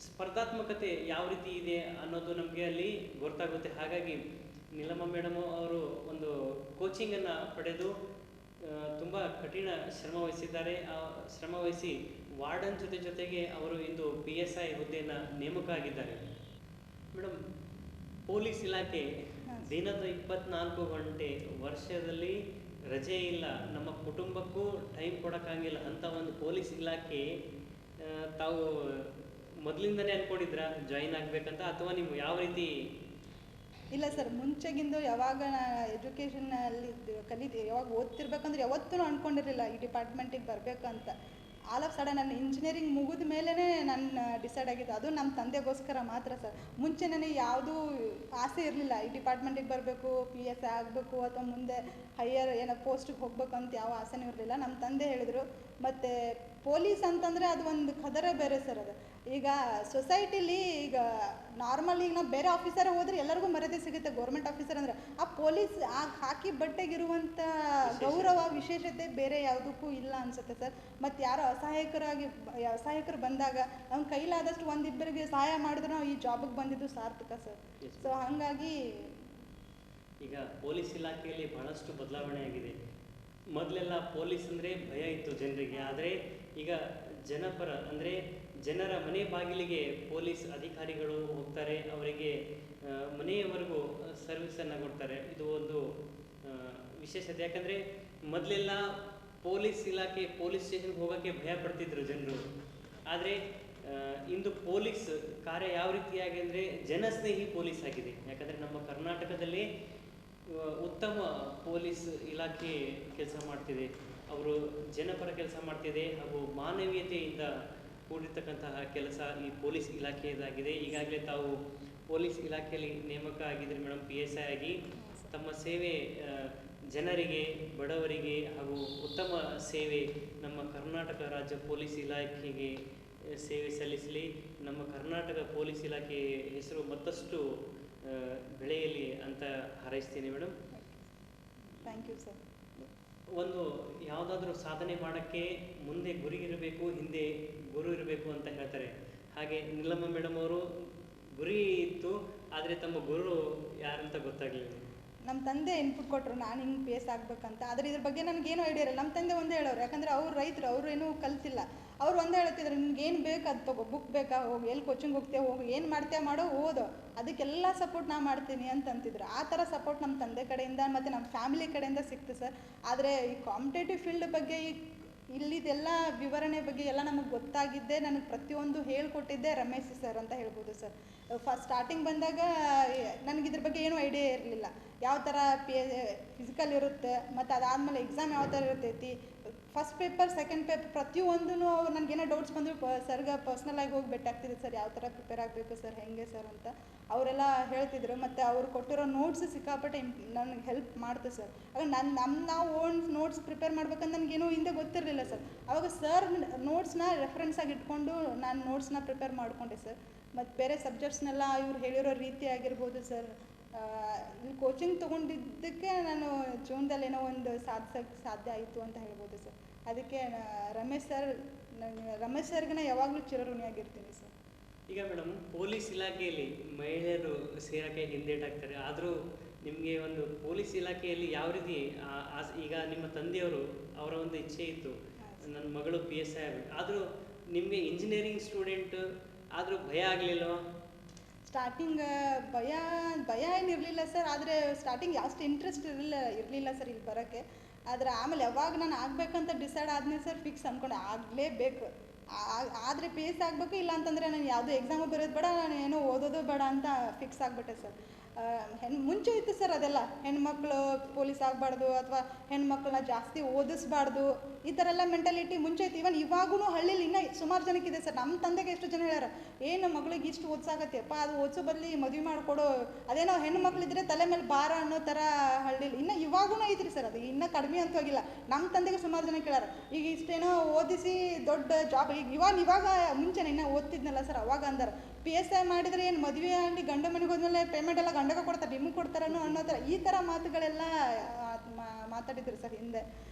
ಸ್ಪರ್ಧಾತ್ಮಕತೆ ಯಾವ ರೀತಿ ಇದೆ ಅನ್ನೋದು ನಮಗೆ ಅಲ್ಲಿ ಗೊತ್ತಾಗುತ್ತೆ. ಹಾಗಾಗಿ ನೀಲಮ್ಮ ಮೇಡಮು ಅವರು ಒಂದು ಕೋಚಿಂಗನ್ನು ಪಡೆದು ತುಂಬ ಕಠಿಣ ಶ್ರಮ ವಹಿಸಿದ್ದಾರೆ. ಆ ಶ್ರಮ ವಹಿಸಿ ವಾರ್ಡನ್ ಜೊತೆಗೆ ಅವರು ಇಂದು PSI ಹುದ್ದೆಯನ್ನು ನೇಮಕ ಆಗಿದ್ದಾರೆ. ಮೇಡಮ್, ಪೊಲೀಸ್ ಇಲಾಖೆ ದಿನದ 24 ಗಂಟೆ, ವರ್ಷದಲ್ಲಿ ರಜೆ ಇಲ್ಲ, ನಮ್ಮ ಕುಟುಂಬಕ್ಕೂ ಟೈಮ್ ಕೊಡೋಕ್ಕಾಗಿಲ್ಲ ಅಂತ ಒಂದು ಪೊಲೀಸ್ ಇಲಾಖೆ ತಾವು ಮೊದಲಿಂದನೇ ಅಂದ್ಕೊಂಡಿದ್ರಾ ಜಾಯಿನ್ ಆಗಬೇಕಂತ, ಅಥವಾ ನೀವು ಯಾವ ರೀತಿ? ಇಲ್ಲ ಸರ್, ಮುಂಚೆಗಿಂದು ಯಾವಾಗ ಎಜುಕೇಷನಲ್ಲಿ ಯಾವಾಗ ಓದ್ತಿರ್ಬೇಕಂದ್ರೆ ಯಾವತ್ತೂ ಅಂದ್ಕೊಂಡಿರಲಿಲ್ಲ ಈ ಡಿಪಾರ್ಟ್ಮೆಂಟಿಗೆ ಬರಬೇಕಂತ. ಆಲ್ ಆಫ್ ಸಡನ್ ನನ್ನ ಇಂಜಿನಿಯರಿಂಗ್ ಮುಗಿದ ಮೇಲೇ ನಾನು ಡಿಸೈಡ್ ಆಗಿದ್ದು. ಅದು ನಮ್ಮ ತಂದೆಗೋಸ್ಕರ ಮಾತ್ರ ಸರ್. ಮುಂಚೆ ನನಗೆ ಯಾವುದೂ ಆಸೆ ಇರಲಿಲ್ಲ ಈ ಡಿಪಾರ್ಟ್ಮೆಂಟಿಗೆ ಬರಬೇಕು, PSI ಆಗಬೇಕು, ಅಥವಾ ಮುಂದೆ ಹೈಯರ್ ಏನೋ ಪೋಸ್ಟಿಗೆ ಹೋಗ್ಬೇಕು ಅಂತ ಯಾವ ಆಸೆನೂ ಇರಲಿಲ್ಲ. ನಮ್ಮ ತಂದೆ ಹೇಳಿದರು. ಮತ್ತು ಪೊಲೀಸ್ ಅಂತಂದರೆ ಅದು ಒಂದು ಖದರೇ ಬೇರೆ ಸರ್. ಅದು ಈಗ ಸೊಸೈಟಿಲಿ ಈಗ ನಾರ್ಮಲ್ ಈಗ ನಾವು ಬೇರೆ ಆಫೀಸರೇ ಹೋದರೆ ಎಲ್ಲರಿಗೂ ಮರ್ಯಾದೆ ಸಿಗುತ್ತೆ. ಗೌರ್ಮೆಂಟ್ ಆಫೀಸರ್ ಅಂದರೆ ಆ ಪೊಲೀಸ್ ಹಾಕಿ ಬಟ್ಟೆಗಿರುವಂಥ ಗೌರವ ವಿಶೇಷತೆ ಬೇರೆ ಯಾವುದಕ್ಕೂ ಇಲ್ಲ ಅನಿಸುತ್ತೆ ಸರ್. ಮತ್ತು ಯಾರೋ ಅಸಹಾಯಕರು ಬಂದಾಗ ನಮ್ಮ ಕೈಲಾದಷ್ಟು ಒಂದಿಬ್ಬರಿಗೆ ಸಹಾಯ ಮಾಡಿದ್ರೆ ನಾವು ಈ ಜಾಬಿಗೆ ಬಂದಿದ್ದು ಸಾರ್ಥಕ ಸರ್. ಸೊ ಹಾಗಾಗಿ ಈಗ ಪೊಲೀಸ್ ಇಲಾಖೆಯಲ್ಲಿ ಬಹಳಷ್ಟು ಬದಲಾವಣೆ ಆಗಿದೆ. ಮೊದಲೆಲ್ಲ ಪೊಲೀಸ್ ಅಂದರೆ ಭಯ ಇತ್ತು ಜನರಿಗೆ, ಆದರೆ ಈಗ ಜನಪರ ಅಂದರೆ ಜನರ ಮನೆ ಬಾಗಿಲಿಗೆ ಪೊಲೀಸ್ ಅಧಿಕಾರಿಗಳು ಹೋಗ್ತಾರೆ, ಅವರಿಗೆ ಮನೆಯವರೆಗೂ ಸರ್ವಿಸನ್ನು ಕೊಡ್ತಾರೆ. ಇದು ಒಂದು ವಿಶೇಷತೆ. ಯಾಕಂದರೆ ಮೊದಲೆಲ್ಲ ಪೊಲೀಸ್ ಇಲಾಖೆ ಪೊಲೀಸ್ ಸ್ಟೇಷನ್ಗೆ ಹೋಗೋಕ್ಕೆ ಭಯ ಪಡ್ತಿದ್ರು ಜನರು. ಆದರೆ ಇಂದು ಪೊಲೀಸ್ ಕಾರ್ಯ ಯಾವ ರೀತಿಯಾಗಿ ಅಂದರೆ ಜನಸ್ನೇಹಿ ಪೊಲೀಸ್ ಆಗಿದೆ. ಯಾಕಂದರೆ ನಮ್ಮ ಕರ್ನಾಟಕದಲ್ಲಿ ಉತ್ತಮ ಪೊಲೀಸ್ ಇಲಾಖೆ ಕೆಲಸ ಮಾಡ್ತಿದೆ, ಅವರು ಜನಪರ ಕೆಲಸ ಮಾಡ್ತಿದೆ, ಹಾಗೂ ಮಾನವೀಯತೆಯಿಂದ ಕೂಡಿರ್ತಕ್ಕಂತಹ ಕೆಲಸ ಈ ಪೊಲೀಸ್ ಇಲಾಖೆಯದಾಗಿದೆ. ಈಗಾಗಲೇ ತಾವು ಪೊಲೀಸ್ ಇಲಾಖೆಯಲ್ಲಿ ನೇಮಕ ಆಗಿದ್ದರೆ ಮೇಡಮ್, PSI ಆಗಿ ತಮ್ಮ ಸೇವೆ ಜನರಿಗೆ, ಬಡವರಿಗೆ ಹಾಗೂ ಉತ್ತಮ ಸೇವೆ ನಮ್ಮ ಕರ್ನಾಟಕ ರಾಜ್ಯ ಪೊಲೀಸ್ ಇಲಾಖೆಗೆ ಸೇವೆ ಸಲ್ಲಿಸಲಿ. ನಮ್ಮ ಕರ್ನಾಟಕ ಪೊಲೀಸ್ ಇಲಾಖೆ ಹೆಸರು ಮತ್ತಷ್ಟು ಬೆಳೆಯಲಿ ಅಂತ ಹಾರೈಸ್ತೀನಿ ಮೇಡಮ್. Thank you sir. ಒಂದು ಯಾವುದಾದ್ರೂ ಸಾಧನೆ ಮಾಡೋಕ್ಕೆ ಮುಂದೆ ಗುರಿ ಇರಬೇಕು, ಹಿಂದೆ ಗುರು ಇರಬೇಕು ಅಂತ ಹೇಳ್ತಾರೆ. ಹಾಗೆ ನೀಲಮ್ಮ ಮೇಡಮ್ ಅವರು ಗುರಿ ಇತ್ತು, ಆದರೆ ತಮ್ಮ ಗುರು ಯಾರಂತ ಗೊತ್ತಾಗಲಿಲ್ಲ. ನಮ್ಮ ತಂದೆ ಇನ್ಪುಟ್ ಕೊಟ್ಟರು ನಾನು ಹಿಂಗೆ PSI ಆಗಬೇಕಂತ. ಆದರೆ ಇದ್ರ ಬಗ್ಗೆ ನನಗೇನು ಐಡಿಯಾ ಇರಲ್ಲ. ನಮ್ಮ ತಂದೆ ಒಂದೇ ಹೇಳೋರು, ಯಾಕಂದರೆ ಅವ್ರು ರೈತರು, ಅವರು ಏನೂ ಕಲ್ತಿಲ್ಲ. ಅವ್ರು ಒಂದೇ ಹೇಳ್ತಿದ್ರು, ನಿನ್ಗೇನು ಬೇಕು ಅದು ತಗೋ, ಬುಕ್ ಬೇಕಾ ಹೋಗಿ, ಎಲ್ಲಿ ಕೋಚಿಂಗ್ ಹೋಗ್ತೀಯ ಹೋಗಿ, ಏನು ಮಾಡ್ತೀಯ ಮಾಡೋ ಓದೋ, ಅದಕ್ಕೆಲ್ಲ ಸಪೋರ್ಟ್ ನಾ ಮಾಡ್ತೀನಿ ಅಂತ ಅಂತಿದ್ರು. ಆ ಥರ ಸಪೋರ್ಟ್ ನಮ್ಮ ತಂದೆ ಕಡೆಯಿಂದ ಮತ್ತು ನಮ್ಮ ಫ್ಯಾಮಿಲಿ ಕಡೆಯಿಂದ ಸಿಕ್ತು ಸರ್. ಆದರೆ ಈ ಕಾಂಪಿಟೇಟಿವ್ ಫೀಲ್ಡ್ ಬಗ್ಗೆ ಇಲ್ಲಿದೆಲ್ಲ ವಿವರಣೆ ಬಗ್ಗೆ ಎಲ್ಲ ನಮಗೆ ಗೊತ್ತಾಗಿದ್ದೆ, ನನಗೆ ಪ್ರತಿಯೊಂದು ಹೇಳ್ಕೊಟ್ಟಿದ್ದೆ ರಮೇಶ್ ಸರ್ ಅಂತ ಹೇಳ್ಬೋದು ಸರ್. ಸ್ಟಾರ್ಟಿಂಗ್ ಬಂದಾಗ ನನಗಿದ್ರ ಬಗ್ಗೆ ಏನೂ ಐಡಿಯಾ ಇರಲಿಲ್ಲ. ಯಾವ ಥರ ಫಿಸಿಕಲ್ ಇರುತ್ತೆ, ಮತ್ತು ಅದಾದಮೇಲೆ ಎಕ್ಸಾಮ್ ಯಾವ ಥರ ಇರ್ತೈತಿ, ಫಸ್ಟ್ ಪೇಪರ್ ಸೆಕೆಂಡ್ ಪೇಪರ್ ಪ್ರತಿಯೊಂದೂ ಅವ್ರು ನನಗೇನೋ ಡೌಟ್ಸ್ ಬಂದರು ಸರ್ಗೆ ಪರ್ಸ್ನಲಾಗಿ ಹೋಗಿ ಭೇಟಿ ಆಗ್ತಿದ್ದೆ, ಸರ್ ಯಾವ ಥರ ಪ್ರಿಪೇರ್ ಆಗಬೇಕು ಸರ್, ಹೆಂಗೆ ಸರ್ ಅಂತ ಅವರೆಲ್ಲ ಹೇಳ್ತಿದ್ರು. ಮತ್ತು ಅವ್ರು ಕೊಟ್ಟಿರೋ ನೋಟ್ಸ್ ಸಿಕ್ಕಾಪಟ್ಟೆ ನನಗೆ ಹೆಲ್ಪ್ ಮಾಡ್ತು ಸರ್. ಆಗ ನಾವು ಓನ್ ನೋಟ್ಸ್ ಪ್ರಿಪೇರ್ ಮಾಡ್ಬೇಕಂತ ನನಗೇನೂ ಹಿಂದೆ ಗೊತ್ತಿರಲಿಲ್ಲ ಸರ್. ಆವಾಗ ಸರ್ ನೋಟ್ಸ್ನ ರೆಫರೆನ್ಸಾಗಿ ಇಟ್ಕೊಂಡು ನಾನು ನೋಟ್ಸ್ನ ಪ್ರಿಪೇರ್ ಮಾಡಿಕೊಂಡೆ ಸರ್. ಮತ್ತು ಬೇರೆ ಸಬ್ಜೆಕ್ಟ್ಸ್ನೆಲ್ಲ ಇವ್ರು ಹೇಳಿರೋ ರೀತಿ ಆಗಿರ್ಬೋದು ಸರ್. ಇಲ್ಲಿ ಕೋಚಿಂಗ್ ತೊಗೊಂಡಿದ್ದಕ್ಕೆ ನಾನು ಜೀವನದಲ್ಲಿ ಏನೋ ಒಂದು ಸಾಧಿಸೋಕ್ಕೆ ಸಾಧ್ಯ ಆಯಿತು ಅಂತ ಹೇಳ್ಬೋದು ಸರ್. ಅದಕ್ಕೆ ರಮೇಶ್ ಸರ್ಗೆ ನಾನು ಯಾವಾಗಲೂ ಚಿರಋಣಿಯಾಗಿರ್ತೀನಿ ಸರ್. ಈಗ ಮೇಡಮ್, ಪೊಲೀಸ್ ಇಲಾಖೆಯಲ್ಲಿ ಮಹಿಳೆಯರು ಸೇರೋಕ್ಕೆ ಹಿಂದೇಟಾಗ್ತಾರೆ, ಆದರೂ ನಿಮಗೆ ಒಂದು ಪೊಲೀಸ್ ಇಲಾಖೆಯಲ್ಲಿ ಯಾವ ರೀತಿ ಈಗ ನಿಮ್ಮ ತಂದೆಯವರು ಅವರ ಒಂದು ಇಚ್ಛೆ ಇತ್ತು, ನನ್ನ ಮಗಳು PSI ಆಗಬೇಕು, ಆದರೂ ನಿಮಗೆ ಇಂಜಿನಿಯರಿಂಗ್ ಸ್ಟೂಡೆಂಟ್ ಆದರೂ ಭಯ ಆಗಲಿಲ್ಲವಾ? ಸ್ಟಾರ್ಟಿಂಗ್ ಭಯ ಭಯ ಏನಿರಲಿಲ್ಲ ಸರ್, ಆದರೆ ಸ್ಟಾರ್ಟಿಂಗ್ ಅಷ್ಟು ಇಂಟ್ರೆಸ್ಟ್ ಇರಲಿಲ್ಲ ಸರ್ ಇಲ್ಲಿ ಬರೋಕ್ಕೆ. ಆದರೆ ಆಮೇಲೆ ಯಾವಾಗ ನಾನು ಆಗಬೇಕಂತ ಡಿಸೈಡ್ ಆದ್ಮೇಲೆ ಸರ್ ಫಿಕ್ಸ್ ಅಂದ್ಕೊಂಡೆ ಆಗಲೇಬೇಕು, ಆದರೆ ಪೇಸ್ ಆಗಬೇಕು, ಇಲ್ಲ ಅಂತಂದರೆ ನಾನು ಯಾವುದೋ ಎಕ್ಸಾಮು ಬರೋದು ಬೇಡ, ನಾನು ಏನೋ ಓದೋದು ಬೇಡ ಅಂತ ಫಿಕ್ಸ್ ಆಗಿಬಿಟ್ಟೆ ಸರ್. ಮುಂಚೆ ಇತ್ತು ಸರ್ ಅದೆಲ್ಲ, ಹೆಣ್ಮಕ್ಳು ಪೊಲೀಸ್ ಆಗಬಾರ್ದು ಅಥವಾ ಹೆಣ್ಮಕ್ಳನ್ನ ಜಾಸ್ತಿ ಓದಿಸ್ಬಾರ್ದು, ಈ ಥರ ಎಲ್ಲ ಮೆಂಟಾಲಿಟಿ ಮುಂಚೆ ಇತ್ತು. ಇವನ್ ಇವಾಗೂ ಹಳ್ಳಿಲಿ ಇನ್ನೂ ಸುಮಾರು ಜನಕ್ಕಿದೆ ಸರ್. ನಮ್ಮ ತಂದೆಗೆ ಎಷ್ಟು ಜನ ಹೇಳ್ಯಾರ, ಏನು ಮಗಳಿಗೆ ಇಷ್ಟು ಓದ್ಸಾಕತ್ತೆಪ್ಪ, ಅದು ಓದಿಸೋ ಬದಲಿ ಮದುವೆ ಮಾಡಿಕೊಡು, ಅದೇನೋ ಹೆಣ್ಣು ಮಕ್ಳಿದ್ರೆ ತಲೆ ಮೇಲೆ ಭಾರ ಅನ್ನೋ ಥರ ಹಳ್ಳಿಲಿ ಇನ್ನೂ ಇವಾಗೂ ಐತ್ರಿ ಸರ್. ಅದು ಇನ್ನೂ ಕಡಿಮೆ ಅಂತ ಹೋಗಿಲ್ಲ. ನಮ್ಮ ತಂದೆಗೆ ಸುಮಾರು ಜನ ಕೇಳ್ಯಾರ, ಈಗ ಇಷ್ಟೇನೋ ಓದಿಸಿ ದೊಡ್ಡ ಜಾಬ್, ಇವಾಗ ಮುಂಚೆನೇ ಇನ್ನೂ ಓದ್ತಿದ್ನಲ್ಲ ಸರ್, ಅವಾಗ ಅಂದಾರ PSI ಮಾಡಿದರೆ ಏನು ಮದುವೆ ಆಗಲಿ ಗಂಡ ಮನೆಗೆ ಹೋದ್ಮೇಲೆ ಪೇಮೆಂಟ್ ಎಲ್ಲ ಗಂಡಗೆ ಕೊಡ್ತಾರೆ, ನಿಮಗೆ ಕೊಡ್ತಾರನೋ ಅನ್ನೋ ಥರ ಈ ಥರ ಮಾತುಗಳೆಲ್ಲ ಮಾತಾಡಿದ್ರು ಸರ್ ಹಿಂದೆ.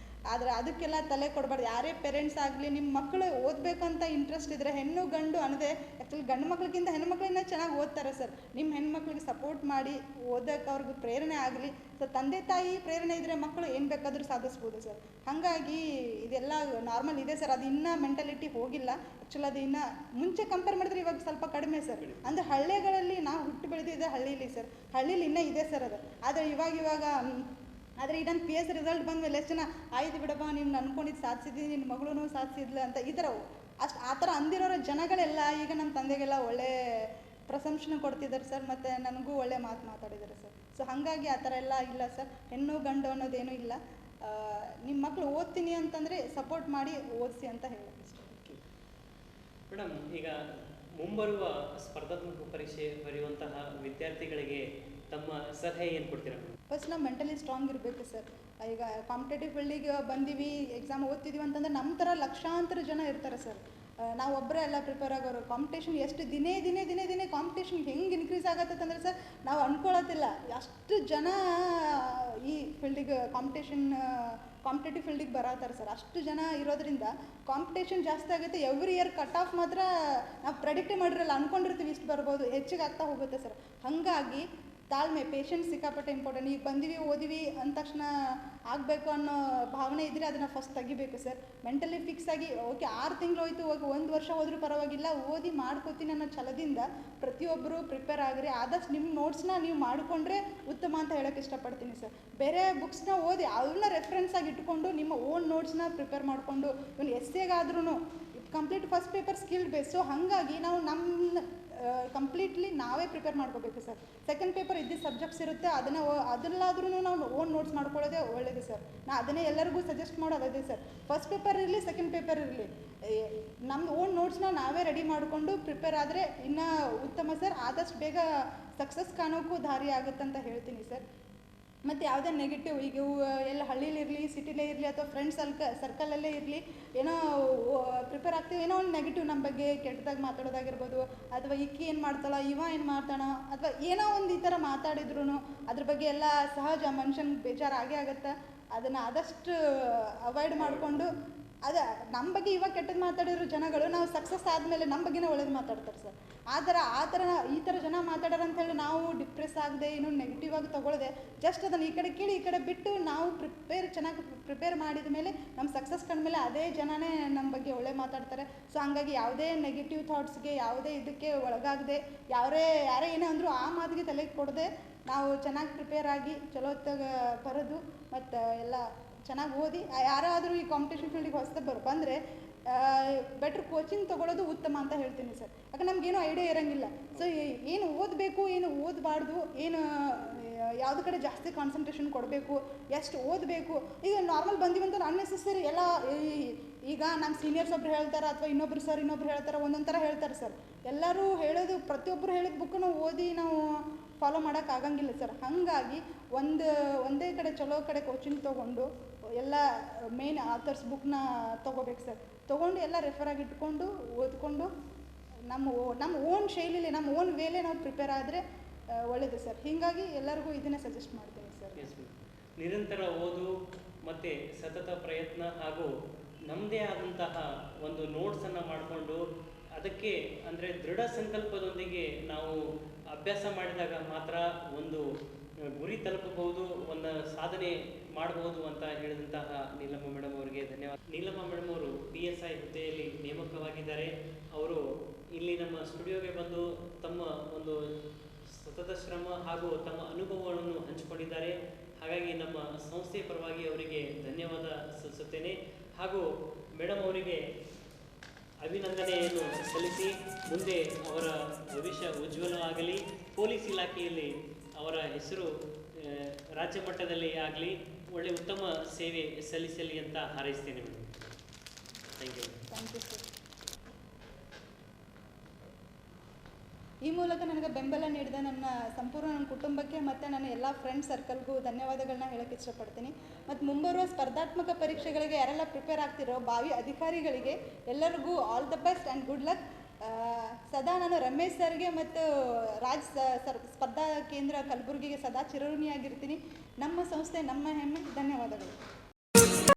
ಆದರೆ ಅದಕ್ಕೆಲ್ಲ ತಲೆ ಕೊಡಬಾರ್ದು. ಯಾರೇ ಪೇರೆಂಟ್ಸ್ ಆಗಲಿ, ನಿಮ್ಮ ಮಕ್ಕಳು ಓದಬೇಕಂತ ಇಂಟ್ರೆಸ್ಟ್ ಇದ್ದರೆ, ಹೆಣ್ಣು ಗಂಡು ಅನ್ನೋದೇ ಆ್ಯಕ್ಚುಲಿ ಗಂಡು ಮಕ್ಳಿಗಿಂತ ಹೆಣ್ಣು ಮಕ್ಕಳನ್ನ ಚೆನ್ನಾಗಿ ಓದ್ತಾರೆ ಸರ್. ನಿಮ್ಮ ಹೆಣ್ಮಕ್ಳಿಗೆ ಸಪೋರ್ಟ್ ಮಾಡಿ ಓದೋಕ್ಕೆ ಅವ್ರಿಗೆ ಪ್ರೇರಣೆ ಆಗಲಿ. ಸೊ ತಂದೆ ತಾಯಿ ಪ್ರೇರಣೆ ಇದ್ದರೆ ಮಕ್ಕಳು ಏನು ಬೇಕಾದರೂ ಸಾಧಿಸ್ಬೋದು ಸರ್. ಹಾಗಾಗಿ ಇದೆಲ್ಲ ನಾರ್ಮಲ್ ಇದೆ ಸರ್. ಅದು ಇನ್ನೂ ಮೆಂಟಾಲಿಟಿ ಹೋಗಿಲ್ಲ. ಆ್ಯಕ್ಚುಲಿ ಅದು ಇನ್ನೂ ಮುಂಚೆ ಕಂಪೇರ್ ಮಾಡಿದ್ರೆ ಇವಾಗ ಸ್ವಲ್ಪ ಕಡಿಮೆ ಸರ್. ಅಂದರೆ ಹಳ್ಳಿಗಳಲ್ಲಿ ನಾವು ಹುಟ್ಟು ಬೆಳೆದಿದ್ದೆ ಹಳ್ಳೀಲಿ ಸರ್, ಹಳ್ಳೀಲಿ ಇನ್ನೂ ಇದೆ ಸರ್ ಅದು. ಆದರೆ ಇವಾಗ ಆದರೆ ಇದನ್ನು PS ರಿಸಲ್ಟ್ ಬಂದಮೇಲೆ ಎಷ್ಟು ಜನ ಆಯ್ತು ಬಿಡಪ್ಪ, ನೀನು ಅನ್ಕೊಂಡಿದ್ದು ಸಾಧಿಸಿದ್ದೀನಿ, ನಿನ್ನ ಮಗಳೂ ಸಾಧಿಸಿದ್ಲು ಅಂತ ಈ ಥರ ಆ ಥರ ಅಂದಿರೋ ಜನಗಳೆಲ್ಲ ಈಗ ನಮ್ಮ ತಂದೆಗೆಲ್ಲ ಒಳ್ಳೆ ಪ್ರಶಂಸನೆ ಕೊಡ್ತಿದ್ದಾರೆ ಸರ್. ಮತ್ತು ನನಗೂ ಒಳ್ಳೆ ಮಾತಾಡಿದ್ದಾರೆ ಸರ್. ಸೊ ಹಾಗಾಗಿ ಆ ಥರ ಎಲ್ಲ ಇಲ್ಲ ಸರ್. ಹೆಣ್ಣು ಗಂಡು ಅನ್ನೋದೇನೂ ಇಲ್ಲ. ನಿಮ್ಮ ಮಕ್ಕಳು ಓದ್ತೀನಿ ಅಂತಂದರೆ ಸಪೋರ್ಟ್ ಮಾಡಿ ಓದಿಸಿ ಅಂತ ಹೇಳಕ್ಕೆ ಇಷ್ಟ. ಮೇಡಮ್, ಈಗ ಮುಂಬರುವ ಸ್ಪರ್ಧಾತ್ಮಕ ಪರೀಕ್ಷೆ ಬರೆಯುವಂತಹ ವಿದ್ಯಾರ್ಥಿಗಳಿಗೆ ತಮ್ಮ ಸಲಹೆ ಏನು ಕೊಡ್ತೀರಾ? ಫಸ್ಟ್ ನಾವು ಮೆಂಟಲಿ ಸ್ಟ್ರಾಂಗ್ ಇರಬೇಕು ಸರ್. ಈಗ ಕಾಂಪಿಟೇಟಿವ್ ಫೀಲ್ಡಿಗೆ ಬಂದೀವಿ, ಎಕ್ಸಾಮ್ ಓದ್ತಿದ್ದೀವಿ ಅಂತಂದರೆ ನಮ್ಮ ಥರ ಲಕ್ಷಾಂತರ ಜನ ಇರ್ತಾರೆ ಸರ್. ನಾವು ಒಬ್ಬರೇ ಎಲ್ಲ ಪ್ರಿಪೇರ್ ಆಗೋರು. ಕಾಂಪಿಟೇಷನ್ ಎಷ್ಟು ದಿನೇ ಕಾಂಪಿಟೇಷನ್ ಹೆಂಗೆ ಇನ್ಕ್ರೀಸ್ ಆಗತ್ತೆ ಅಂದರೆ ಸರ್, ನಾವು ಅಂದ್ಕೊಳ್ಳೋದಿಲ್ಲ ಅಷ್ಟು ಜನ ಈ ಫೀಲ್ಡಿಗೆ ಕಾಂಪಿಟೇಟಿವ್ ಫೀಲ್ಡಿಗೆ ಬರತ್ತಾರೆ ಸರ್. ಅಷ್ಟು ಜನ ಇರೋದ್ರಿಂದ ಕಾಂಪಿಟೇಷನ್ ಜಾಸ್ತಿ ಆಗುತ್ತೆ. ಎವ್ರಿ ಇಯರ್ ಕಟ್ ಆಫ್ ಮಾತ್ರ ನಾವು ಪ್ರೆಡಿಕ್ಟೇ ಮಾಡಿರಲ್ಲ, ಅಂದ್ಕೊಂಡಿರ್ತೀವಿ ಇಷ್ಟು ಬರ್ಬೋದು, ಹೆಚ್ಚಿಗೆ ಆಗ್ತಾ ಹೋಗುತ್ತೆ ಸರ್. ಹಾಗಾಗಿ ತಾಳ್ಮೆ, ಪೇಷನ್ಸ್ ಸಿಕ್ಕಾಪಟ್ಟೆ ಇಂಪಾರ್ಟೆಂಟ್. ಈಗ ಬಂದಿವಿ ಓದಿವಿ ಅಂದ ತಕ್ಷಣ ಆಗಬೇಕು ಅನ್ನೋ ಭಾವನೆ ಇದ್ದರೆ ಅದನ್ನು ಫಸ್ಟ್ ತೆಗಿಬೇಕು ಸರ್. ಮೆಂಟಲಿ ಫಿಕ್ಸ್ ಆಗಿ ಓಕೆ 6 ತಿಂಗಳು ಹೋಯ್ತು, ಹೋಗಿ 1 ವರ್ಷ ಹೋದ್ರೂ ಪರವಾಗಿಲ್ಲ, ಓದಿ ಮಾಡ್ಕೋತೀನಿ ಅನ್ನೋ ಛಲದಿಂದ ಪ್ರತಿಯೊಬ್ಬರು ಪ್ರಿಪೇರ್ ಆಗಿರಿ. ಆದಷ್ಟು ನಿಮ್ಮ ನೋಟ್ಸ್ನ ನೀವು ಮಾಡಿಕೊಂಡ್ರೆ ಉತ್ತಮ ಅಂತ ಹೇಳೋಕ್ಕೆ ಇಷ್ಟಪಡ್ತೀನಿ ಸರ್. ಬೇರೆ ಬುಕ್ಸ್ನ ಓದಿ ಅವನ್ನ ರೆಫರೆನ್ಸ್ ಆಗಿ ಇಟ್ಕೊಂಡು ನಿಮ್ಮ ಓನ್ ನೋಟ್ಸ್ನ ಪ್ರಿಪೇರ್ ಮಾಡಿಕೊಂಡು, ಇವನು ಎಸ್ಸೇಗಾದ್ರೂ complete first paper skilled base. So ಹಾಗಾಗಿ ನಾವು ನಮ್ಮ ಕಂಪ್ಲೀಟ್ಲಿ ನಾವೇ ಪ್ರಿಪೇರ್ ಮಾಡ್ಕೋಬೇಕು ಸರ್. ಸೆಕೆಂಡ್ ಪೇಪರ್ ಇದ್ದಿದ್ದು ಸಬ್ಜೆಕ್ಟ್ಸ್ ಇರುತ್ತೆ, ಅದೆಲ್ಲಾದ್ರೂ ನಾವು ಓನ್ ನೋಟ್ಸ್ ಮಾಡ್ಕೊಳ್ಳೋದೇ ಒಳ್ಳೆಯದು ಸರ್. ಅದನ್ನೇ ಎಲ್ಲರಿಗೂ ಸಜೆಸ್ಟ್ ಮಾಡೋದು ಅದೇ ಸರ್. ಫಸ್ಟ್ ಪೇಪರ್ ಇರಲಿ, ಸೆಕೆಂಡ್ ಪೇಪರ್ ಇರಲಿ, ನಮ್ಮ ಓನ್ ನೋಟ್ಸ್ನ ನಾವೇ ರೆಡಿ ಮಾಡಿಕೊಂಡು ಪ್ರಿಪೇರ್ ಆದರೆ ಇನ್ನೂ ಉತ್ತಮ ಸರ್. ಆದಷ್ಟು ಬೇಗ ಸಕ್ಸಸ್ ಕಾಣೋಕ್ಕೂ ದಾರಿ ಆಗುತ್ತಂತ ಹೇಳ್ತೀನಿ ಸರ್. ಮತ್ತು ಯಾವುದೇ ನೆಗೆಟಿವ್, ಈಗ ಎಲ್ಲ ಹಳ್ಳಿಲಿರಲಿ, ಸಿಟಿಲೇ ಇರಲಿ, ಅಥವಾ ಫ್ರೆಂಡ್ಸ್ ಸರ್ಕಲಲ್ಲೇ ಇರಲಿ, ಏನೋ ಪ್ರಿಪೇರ್ ಆಗ್ತೀವಿ, ಏನೋ ಒಂದು ನೆಗೆಟಿವ್ ನಮ್ಮ ಬಗ್ಗೆ ಕೆಟ್ಟದಾಗಿ ಮಾತಾಡೋದಾಗಿರ್ಬೋದು, ಅಥವಾ ಈಕಿ ಏನು ಮಾಡ್ತಾಳೋ, ಇವ ಏನು ಮಾಡ್ತಾನೋ, ಅಥವಾ ಏನೋ ಒಂದು ಈ ಥರ ಮಾತಾಡಿದ್ರು ಅದ್ರ ಬಗ್ಗೆ ಎಲ್ಲ ಸಹಜ, ಮನುಷ್ಯನಿಗೆ ಬೇಜಾರು ಆಗೇ ಆಗುತ್ತೆ. ಅದನ್ನು ಆದಷ್ಟು ಅವಾಯ್ಡ್ ಮಾಡಿಕೊಂಡು, ಅದೇ ನಮ್ಮ ಬಗ್ಗೆ ಇವಾಗ ಕೆಟ್ಟದ್ದು ಮಾತಾಡಿರೋ ಜನಗಳು ನಾವು ಸಕ್ಸಸ್ ಆದಮೇಲೆ ನಮ್ಮ ಬಗ್ಗೆನೇ ಒಳ್ಳೇದು ಮಾತಾಡ್ತಾರೆ ಸರ್. ಈ ಥರ ಜನ ಮಾತಾಡೋರು ಅಂಥೇಳಿ ನಾವು ಡಿಪ್ರೆಸ್ ಆಗದೆ, ಇನ್ನೂ ನೆಗೆಟಿವ್ ಆಗಿ ತೊಗೊಳ್ಳದೆ, ಜಸ್ಟ್ ಅದನ್ನು ಈ ಕಡೆ ಕೇಳಿ ಈ ಕಡೆ ಬಿಟ್ಟು ನಾವು ಚೆನ್ನಾಗಿ ಪ್ರಿಪೇರ್ ಮಾಡಿದ ಮೇಲೆ ನಮ್ಮ ಸಕ್ಸಸ್ ಕಂಡ್ಮೇಲೆ ಅದೇ ಜನನೇ ನಮ್ಮ ಬಗ್ಗೆ ಒಳ್ಳೆ ಮಾತಾಡ್ತಾರೆ. ಸೊ ಹಾಗಾಗಿ ಯಾವುದೇ ನೆಗೆಟಿವ್ ಥಾಟ್ಸ್ಗೆ, ಯಾವುದೇ ಇದಕ್ಕೆ ಒಳಗಾಗದೆ, ಯಾರೇ ಏನೇ ಅಂದರೂ ಆ ಮಾತಿಗೆ ತಲೆ ಕೊಡದೆ ನಾವು ಚೆನ್ನಾಗಿ ಪ್ರಿಪೇರ್ ಆಗಿ ಚಲೋ ಬರೋದು, ಮತ್ತು ಎಲ್ಲ ಚೆನ್ನಾಗಿ ಓದಿ ಯಾರಾದರೂ ಈ ಕಾಂಪಿಟೇಷನ್ ಫೀಲ್ಡಿಗೆ ಹೊಸದಾಗಿ ಬಂದರೆ ಬೆಟ್ರ್ ಕೋಚಿಂಗ್ ತೊಗೊಳ್ಳೋದು ಉತ್ತಮ ಅಂತ ಹೇಳ್ತೀನಿ ಸರ್. ಯಾಕಂದ್ರೆ ನಮಗೇನು ಐಡಿಯಾ ಇರೋಂಗಿಲ್ಲ. ಸೊ ಏನು ಓದಬೇಕು, ಏನು ಓದಬಾರ್ದು, ಏನು ಯಾವ್ದು ಕಡೆ ಜಾಸ್ತಿ ಕಾನ್ಸಂಟ್ರೇಷನ್ ಕೊಡಬೇಕು, ಎಷ್ಟು ಓದಬೇಕು. ಈಗ ನಾರ್ಮಲ್ ಬಂದಿವಂತ ಅನ್ನೆಸೆಸರಿ ಎಲ್ಲ ಈಗ ನಮ್ಮ ಸೀನಿಯರ್ಸ್ ಒಬ್ರು ಹೇಳ್ತಾರೆ, ಅಥವಾ ಇನ್ನೊಬ್ರು ಹೇಳ್ತಾರೆ, ಒಂದೊಂದು ಥರ ಹೇಳ್ತಾರೆ ಸರ್. ಎಲ್ಲರೂ ಹೇಳೋದು, ಪ್ರತಿಯೊಬ್ಬರು ಹೇಳಿದ ಬುಕ್ಕನ್ನು ಓದಿ ನಾವು ಫಾಲೋ ಮಾಡೋಕ್ಕಾಗಂಗಿಲ್ಲ ಸರ್. ಹಾಗಾಗಿ ಒಂದೇ ಕಡೆ ಚಲೋ ಕಡೆ ಕೋಚಿಂಗ್ ತೊಗೊಂಡು ಎಲ್ಲ ಮೇನ್ ಆಥರ್ಸ್ ಬುಕ್ನ ತೊಗೋಬೇಕು ಸರ್. ತೊಗೊಂಡು ಎಲ್ಲ ರೆಫರ್ ಆಗಿ ಇಟ್ಕೊಂಡು ಓದ್ಕೊಂಡು ನಮ್ಮ ಓನ್ ಶೈಲಿಲಿ, ನಮ್ಮ ಓನ್ ವೇಲೆ ನಾವು ಪ್ರಿಪೇರ್ ಆದರೆ ಒಳ್ಳೆಯದು ಸರ್. ಹೀಗಾಗಿ ಎಲ್ಲರಿಗೂ ಇದನ್ನೇ ಸಜೆಸ್ಟ್ ಮಾಡ್ತೀನಿ ಸರ್. ನಿರಂತರ ಓದು ಮತ್ತು ಸತತ ಪ್ರಯತ್ನ ಹಾಗೂ ನಮ್ಮದೇ ಆದಂತಹ ಒಂದು ನೋಟ್ಸನ್ನು ಮಾಡಿಕೊಂಡು ಅದಕ್ಕೆ ಅಂದರೆ ದೃಢ ಸಂಕಲ್ಪದೊಂದಿಗೆ ನಾವು ಅಭ್ಯಾಸ ಮಾಡಿದಾಗ ಮಾತ್ರ ಒಂದು ಗುರಿ ತಲುಪಬಹುದು, ಒಂದು ಸಾಧನೆ ಮಾಡಬಹುದು ಅಂತ ಹೇಳಿದಂತಹ ನೀಲಮ್ಮ ಮೇಡಮ್ ಅವರಿಗೆ ಧನ್ಯವಾದ. ನೀಲಮ್ಮ ಮೇಡಮ್ ಅವರು PSI ಹುದ್ದೆಯಲ್ಲಿ ನೇಮಕವಾಗಿದ್ದಾರೆ. ಅವರು ಇಲ್ಲಿ ನಮ್ಮ ಸ್ಟುಡಿಯೋಗೆ ಬಂದು ತಮ್ಮ ಒಂದು ಸತತ ಶ್ರಮ ಹಾಗೂ ತಮ್ಮ ಅನುಭವಗಳನ್ನು ಹಂಚಿಕೊಂಡಿದ್ದಾರೆ. ಹಾಗಾಗಿ ನಮ್ಮ ಸಂಸ್ಥೆಯ ಪರವಾಗಿ ಅವರಿಗೆ ಧನ್ಯವಾದ ಸಲ್ಲಿಸುತ್ತೇನೆ. ಹಾಗೂ ಮೇಡಮ್ ಅವರಿಗೆ ಅಭಿನಂದನೆಯನ್ನು ಸಲ್ಲಿಸಿ ಮುಂದೆ ಅವರ ಭವಿಷ್ಯ ಉಜ್ವಲವಾಗಲಿ, ಪೊಲೀಸ್ ಇಲಾಖೆಯಲ್ಲಿ ಅವರ ಹೆಸರು ರಾಜ್ಯ ಮಟ್ಟದಲ್ಲಿ ಆಗಲಿ, ಒಳ್ಳೆ ಉತ್ತಮ ಸೇವೆ ಸಲ್ಲಿಸಲಿ ಅಂತ ಹಾರೈಸ್ತೇನೆ madam. Thank you. Thank you sir. ಈ ಮೂಲಕ ನನಗೆ ಬೆಂಬಲ ನೀಡಿದ ನನ್ನ ಸಂಪೂರ್ಣ ನನ್ನ ಕುಟುಂಬಕ್ಕೆ ಮತ್ತು ನನ್ನ ಎಲ್ಲ ಫ್ರೆಂಡ್ ಸರ್ಕಲ್ಗೂ ಧನ್ಯವಾದಗಳನ್ನ ಹೇಳೋಕ್ಕೆ ಇಷ್ಟಪಡ್ತೀನಿ. ಮತ್ತು ಮುಂಬರುವ ಸ್ಪರ್ಧಾತ್ಮಕ ಪರೀಕ್ಷೆಗಳಿಗೆ ಯಾರೆಲ್ಲ ಪ್ರಿಪೇರ್ ಆಗ್ತಿರೋ ಭಾವಿ ಅಧಿಕಾರಿಗಳಿಗೆ ಎಲ್ಲರಿಗೂ all the best and good luck. ಸದಾ ನಾನು ರಮೇಶ್ ಸರ್ಗೆ ಮತ್ತು ಸ್ಪರ್ಧಾ ಕೇಂದ್ರ ಕಲಬುರಗಿಗೆ ಸದಾ ಚಿರಋಣಿಯಾಗಿರ್ತೀನಿ. ನಮ್ಮ ಸಂಸ್ಥೆ ನಮ್ಮ ಹೆಮ್ಮೆ. ಧನ್ಯವಾದಗಳು.